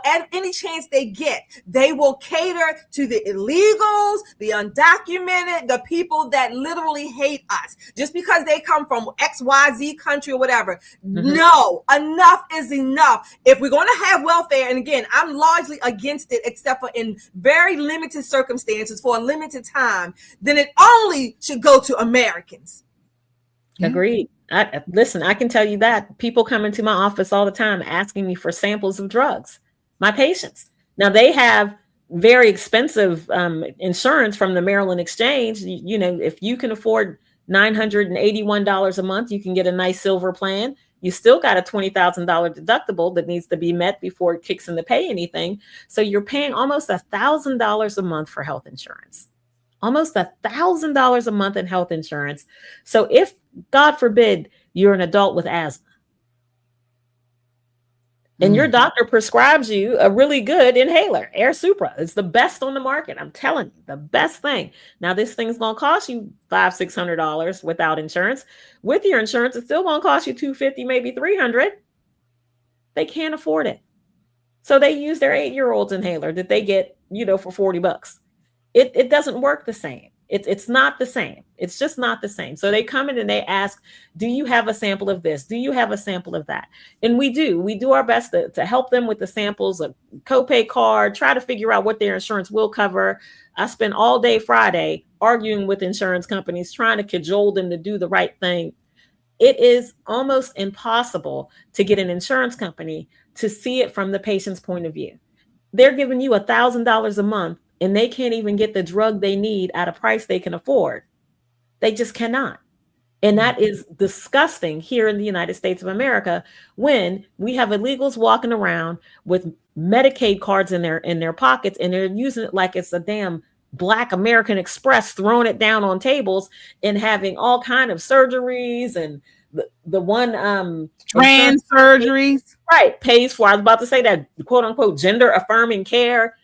at any chance they get, they will cater to the illegals, the undocumented, the people that literally hate us just because they come from XYZ country or whatever. No, enough is enough. If we're going to have welfare, and again, I'm largely against it, except for in very limited circumstances for a limited time, then it only should go to Americans. Agreed. Listen, I can tell you that people come into my office all the time asking me for samples of drugs. My patients. Now, they have very expensive insurance from the Maryland Exchange. If you can afford $981 a month, you can get a nice silver plan. You still got a $20,000 deductible that needs to be met before it kicks in to pay anything. So you're paying almost $1,000 a month for health insurance. Almost $1,000 a month in health insurance. So if, God forbid, you're an adult with asthma, And your doctor prescribes you a really good inhaler, Air Supra. It's the best on the market. I'm telling you, the best thing. Now, this thing's going to cost you $500-$600 without insurance. With your insurance, it's still going to cost you $250, maybe $300. They can't afford it. So they use their 8-year-old's inhaler that they get, for $40. It doesn't work the same. It's not the same. It's just not the same. So they come in and they ask, do you have a sample of this? Do you have a sample of that? And we do our best to help them with the samples, a copay card, try to figure out what their insurance will cover. I spent all day Friday arguing with insurance companies, trying to cajole them to do the right thing. It is almost impossible to get an insurance company to see it from the patient's point of view. They're giving you $1,000 a month and they can't even get the drug they need at a price they can afford. They just cannot. And that is disgusting here in the United States of America, when we have illegals walking around with Medicaid cards in their pockets, and they're using it like it's a damn Black American Express, throwing it down on tables and having all kind of surgeries, and the one trans surgeries, right, pays for. I was about to say that, quote unquote, gender affirming care,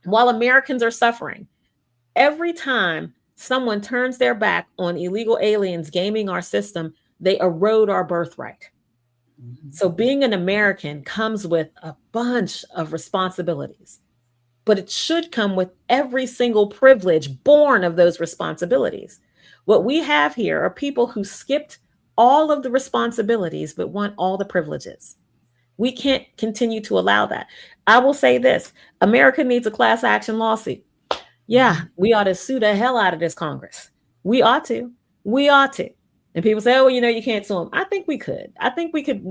while Americans are suffering. Every time someone turns their back on illegal aliens gaming our system, they erode our birthright. So being an American comes with a bunch of responsibilities, but it should come with every single privilege born of those responsibilities. What we have here are people who skipped all of the responsibilities but want all the privileges. We can't continue to allow that. I will say this: America needs a class action lawsuit. Yeah, we ought to sue the hell out of this Congress. We ought to. We ought to. And people say, oh, you can't sue them. I think we could. I think we could,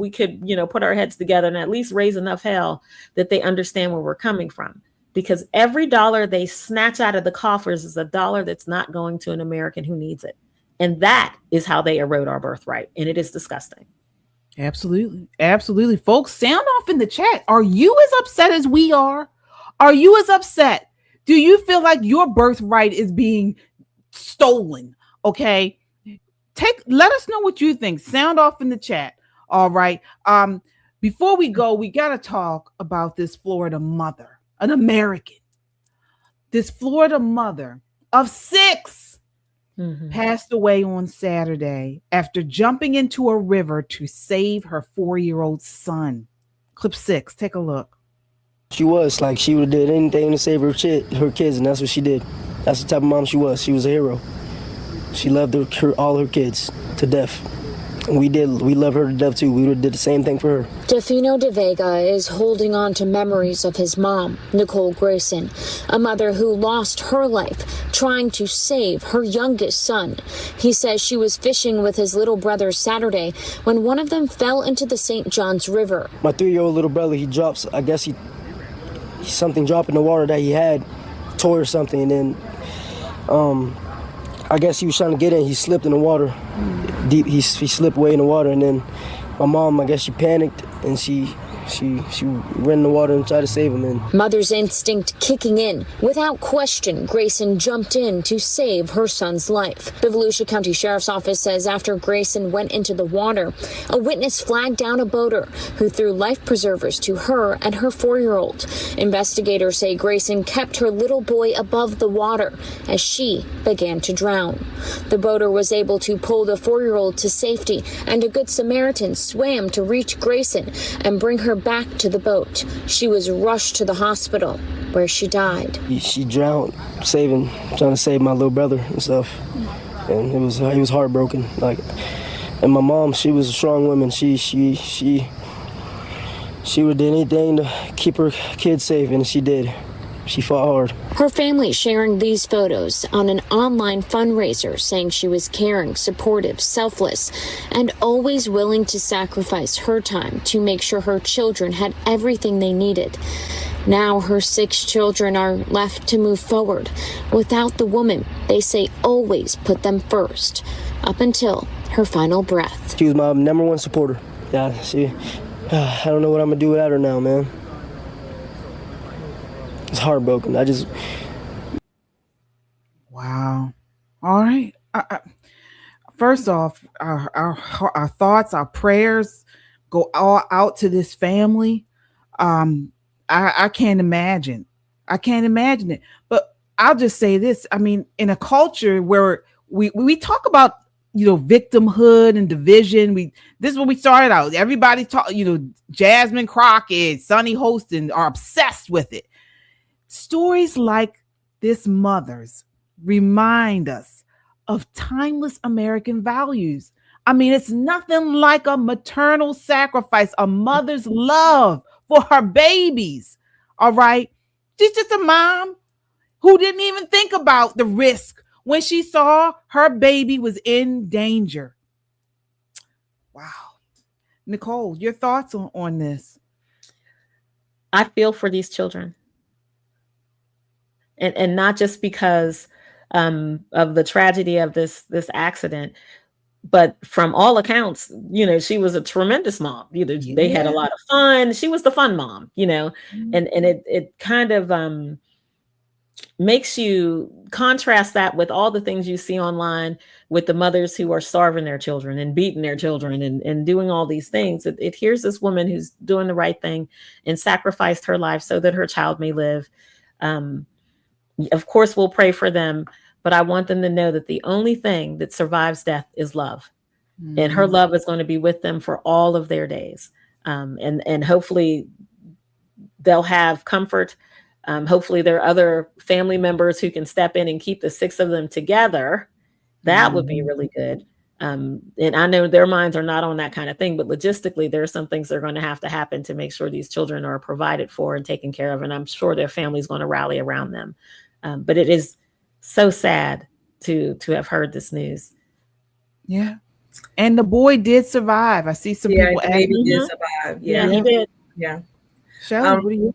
put our heads together and at least raise enough hell that they understand where we're coming from. Because every dollar they snatch out of the coffers is a dollar that's not going to an American who needs it. And that is how they erode our birthright. And it is disgusting. Absolutely. Absolutely. Folks, sound off in the chat. Are you as upset as we are? Are you as upset? Do you feel like your birthright is being stolen? Okay. Let us know what you think. Sound off in the chat. All right. Before we go, we got to talk about this Florida mother, an American. This Florida mother of 6 passed away on Saturday after jumping into a river to save her 4-year-old son. Clip 6. Take a look. She would have did anything to save her kids, and that's what she did. That's the type of mom she was. She was a hero. She loved all her kids to death. And we love her to death too. We would have did the same thing for her. Defino De Vega is holding on to memories of his mom, Nicole Grayson, a mother who lost her life trying to save her youngest son. He says she was fishing with his little brother Saturday when one of them fell into the St. Johns River. My 3-year-old little brother, he drops, I guess something dropped in the water that he had, toy or something, and then I guess he was trying to get in. He slipped in the water deep. He slipped away in the water, and then my mom, I guess she panicked and she ran in the water and tried to save him. And mother's instinct kicking in. Without question, Grayson jumped in to save her son's life. The Volusia County Sheriff's Office says after Grayson went into the water, a witness flagged down a boater who threw life preservers to her and her 4-year-old. Investigators say Grayson kept her little boy above the water as she began to drown. The boater was able to pull the 4-year-old to safety, and a Good Samaritan swam to reach Grayson and bring her back to the boat. She was rushed to the hospital where she died. She drowned, trying to save my little brother and stuff. And he was heartbroken. And my mom, she was a strong woman. She would have did anything to keep her kids safe, and she did. She fought hard. Her family sharing these photos on an online fundraiser, saying she was caring, supportive, selfless, and always willing to sacrifice her time to make sure her children had everything they needed. Now her 6 children are left to move forward without the woman they say always put them first, up until her final breath. She was my #1 supporter. Yeah, I don't know what I'm gonna do without her now, man. It's heartbroken. Wow. All right. First off, our thoughts, our prayers go all out to this family. I can't imagine. I can't imagine it. But I'll just say this. I mean, in a culture where we talk about, victimhood and division, this is what we started out. Everybody talk, Jasmine, Crockett, Sonny Hostin are obsessed with it. Stories like this mother's remind us of timeless American values. I mean, it's nothing like a maternal sacrifice, a mother's love for her babies. All right. She's just a mom who didn't even think about the risk when she saw her baby was in danger. Wow. Nicole, your thoughts on this? I feel for these children. And not just because of the tragedy of this accident, but from all accounts, she was a tremendous mom. They had a lot of fun. She was the fun mom, and it kind of makes you contrast that with all the things you see online with the mothers who are starving their children and beating their children and doing all these things. Here's this woman who's doing the right thing and sacrificed her life so that her child may live. Of course, we'll pray for them, but I want them to know that the only thing that survives death is love. Mm-hmm. And her love is going to be with them for all of their days. And hopefully they'll have comfort. Hopefully there are other family members who can step in and keep the 6 of them together. That would be really good. And I know their minds are not on that kind of thing, but logistically, there are some things that are going to have to happen to make sure these children are provided for and taken care of. And I'm sure their family's going to rally around them. But it is so sad to have heard this news. Yeah. And the boy did survive. I see some people. The baby did survive. Yeah, he did. Yeah. Shelley, what do you?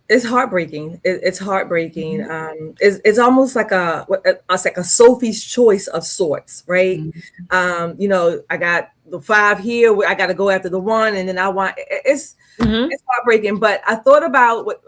It's heartbreaking. It's heartbreaking. It's almost like a Sophie's choice of sorts, right? I got the 5 here. I got to go after the 1, and then I want. It's heartbreaking. But I thought about what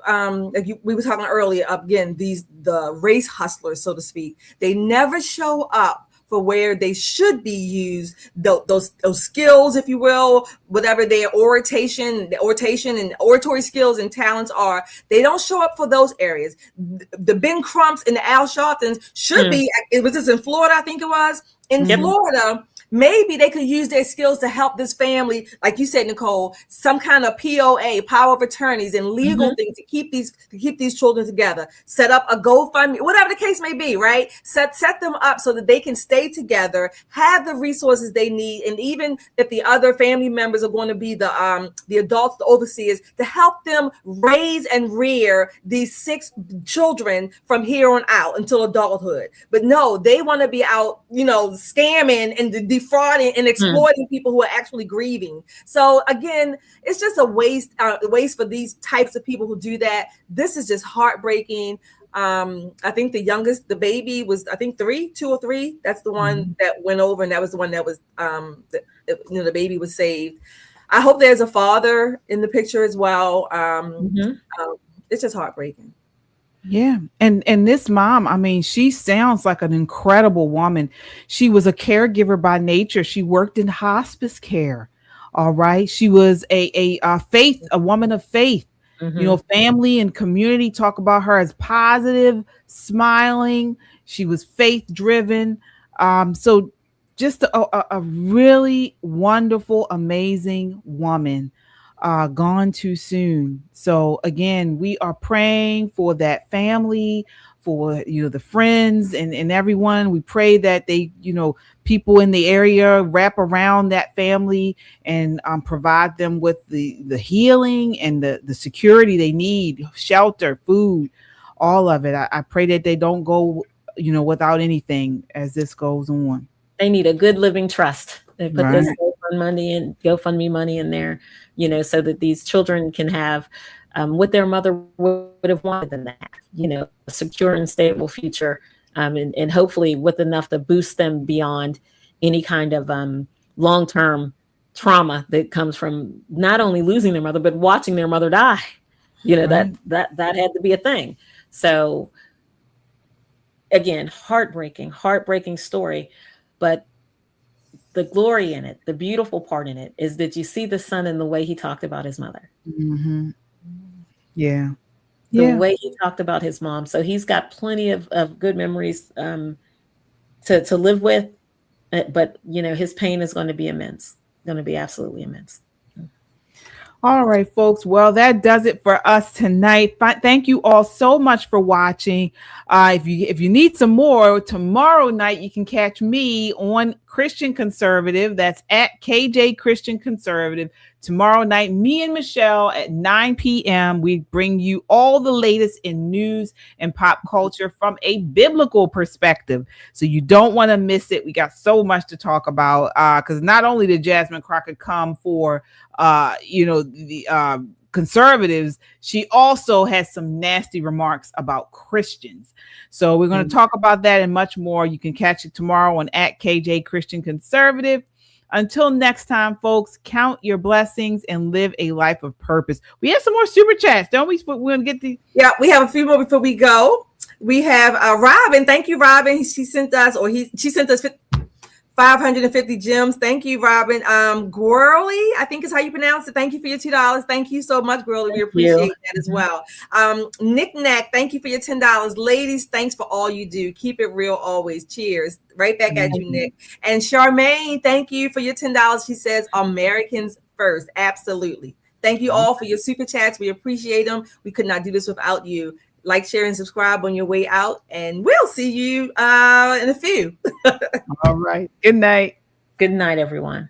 we were talking earlier. Again, the race hustlers, so to speak. They never show up for where they should be used, those skills, if you will, whatever their oration and oratory skills and talents are. They don't show up for those areas. The Ben Crumps and the Al Sharptons should be. It was just in Florida, I think it was. In Florida, maybe they could use their skills to help this family, like you said, Nicole, some kind of POA, power of attorneys, and legal things to keep these children together. Set up a GoFundMe, whatever the case may be, right? Set them up so that they can stay together, have the resources they need, and even if the other family members are going to be the adults, the overseers, to help them raise and rear these 6 children from here on out until adulthood. But no, they want to be out, scamming and defrauding and exploiting people who are actually grieving. So again, it's just a waste for these types of people who do that. This is just heartbreaking. I think the baby was, I think 2 or 3. That's the one that went over, and that was the one that was, the baby was saved. I hope there's a father in the picture as well. It's just heartbreaking. Yeah. And this mom, I mean, she sounds like an incredible woman. She was a caregiver by nature. She worked in hospice care. All right. She was a woman of faith. Family and community talk about her as positive, smiling. She was faith driven. So just a really wonderful, amazing woman. Gone too soon. So again, we are praying for that family, for the friends and everyone. We pray that they, people in the area wrap around that family and provide them with the healing and the security they need, shelter, food, all of it. I pray that they don't go, without anything as this goes on. They need a good living trust. They put this GoFundMe money in there, so that these children can have what their mother would have wanted them to have, a secure and stable future, and hopefully with enough to boost them beyond any kind of long-term trauma that comes from not only losing their mother, but watching their mother die. That had to be a thing. So again, heartbreaking story, but the glory in it, the beautiful part in it, is that you see the son in the way he talked about his mother. Mm-hmm. Yeah. The way he talked about his mom. So he's got plenty of good memories to live with. But, you know, his pain is going to be immense, going to be absolutely immense. All right, folks. Well, that does it for us tonight. Thank you all so much for watching. If you need some more, tomorrow night you can catch me on Christian Conservative. That's at KJ Christian Conservative. Tomorrow night, me and Michelle at 9 p.m. we bring you all the latest in news and pop culture from a biblical perspective. So you don't want to miss it. We got so much to talk about because not only did Jasmine Crockett come for the conservatives, she also has some nasty remarks about Christians. So we're going to talk about that and much more. You can catch it tomorrow on at KJ Christian Conservative. Until next time, folks, count your blessings and live a life of purpose. We have some more super chats, don't we? We're going to get the... Yeah, we have a few more before we go. We have Robin. Thank you, Robin. She sent us 550 gems. Thank you, Robin. Gwirly, I think is how you pronounce it. Thank you for your $2. Thank you so much, Gwirly. We appreciate that as well. Nick Nack, thank you for your $10. Ladies, thanks for all you do. Keep it real always. Cheers. Right back at you, Nick. And Charmaine, thank you for your $10. She says, Americans first. Absolutely. Thank you all for your super chats. We appreciate them. We could not do this without you. Like, share, and subscribe on your way out. And we'll see you in a few. All right. Good night. Good night, everyone.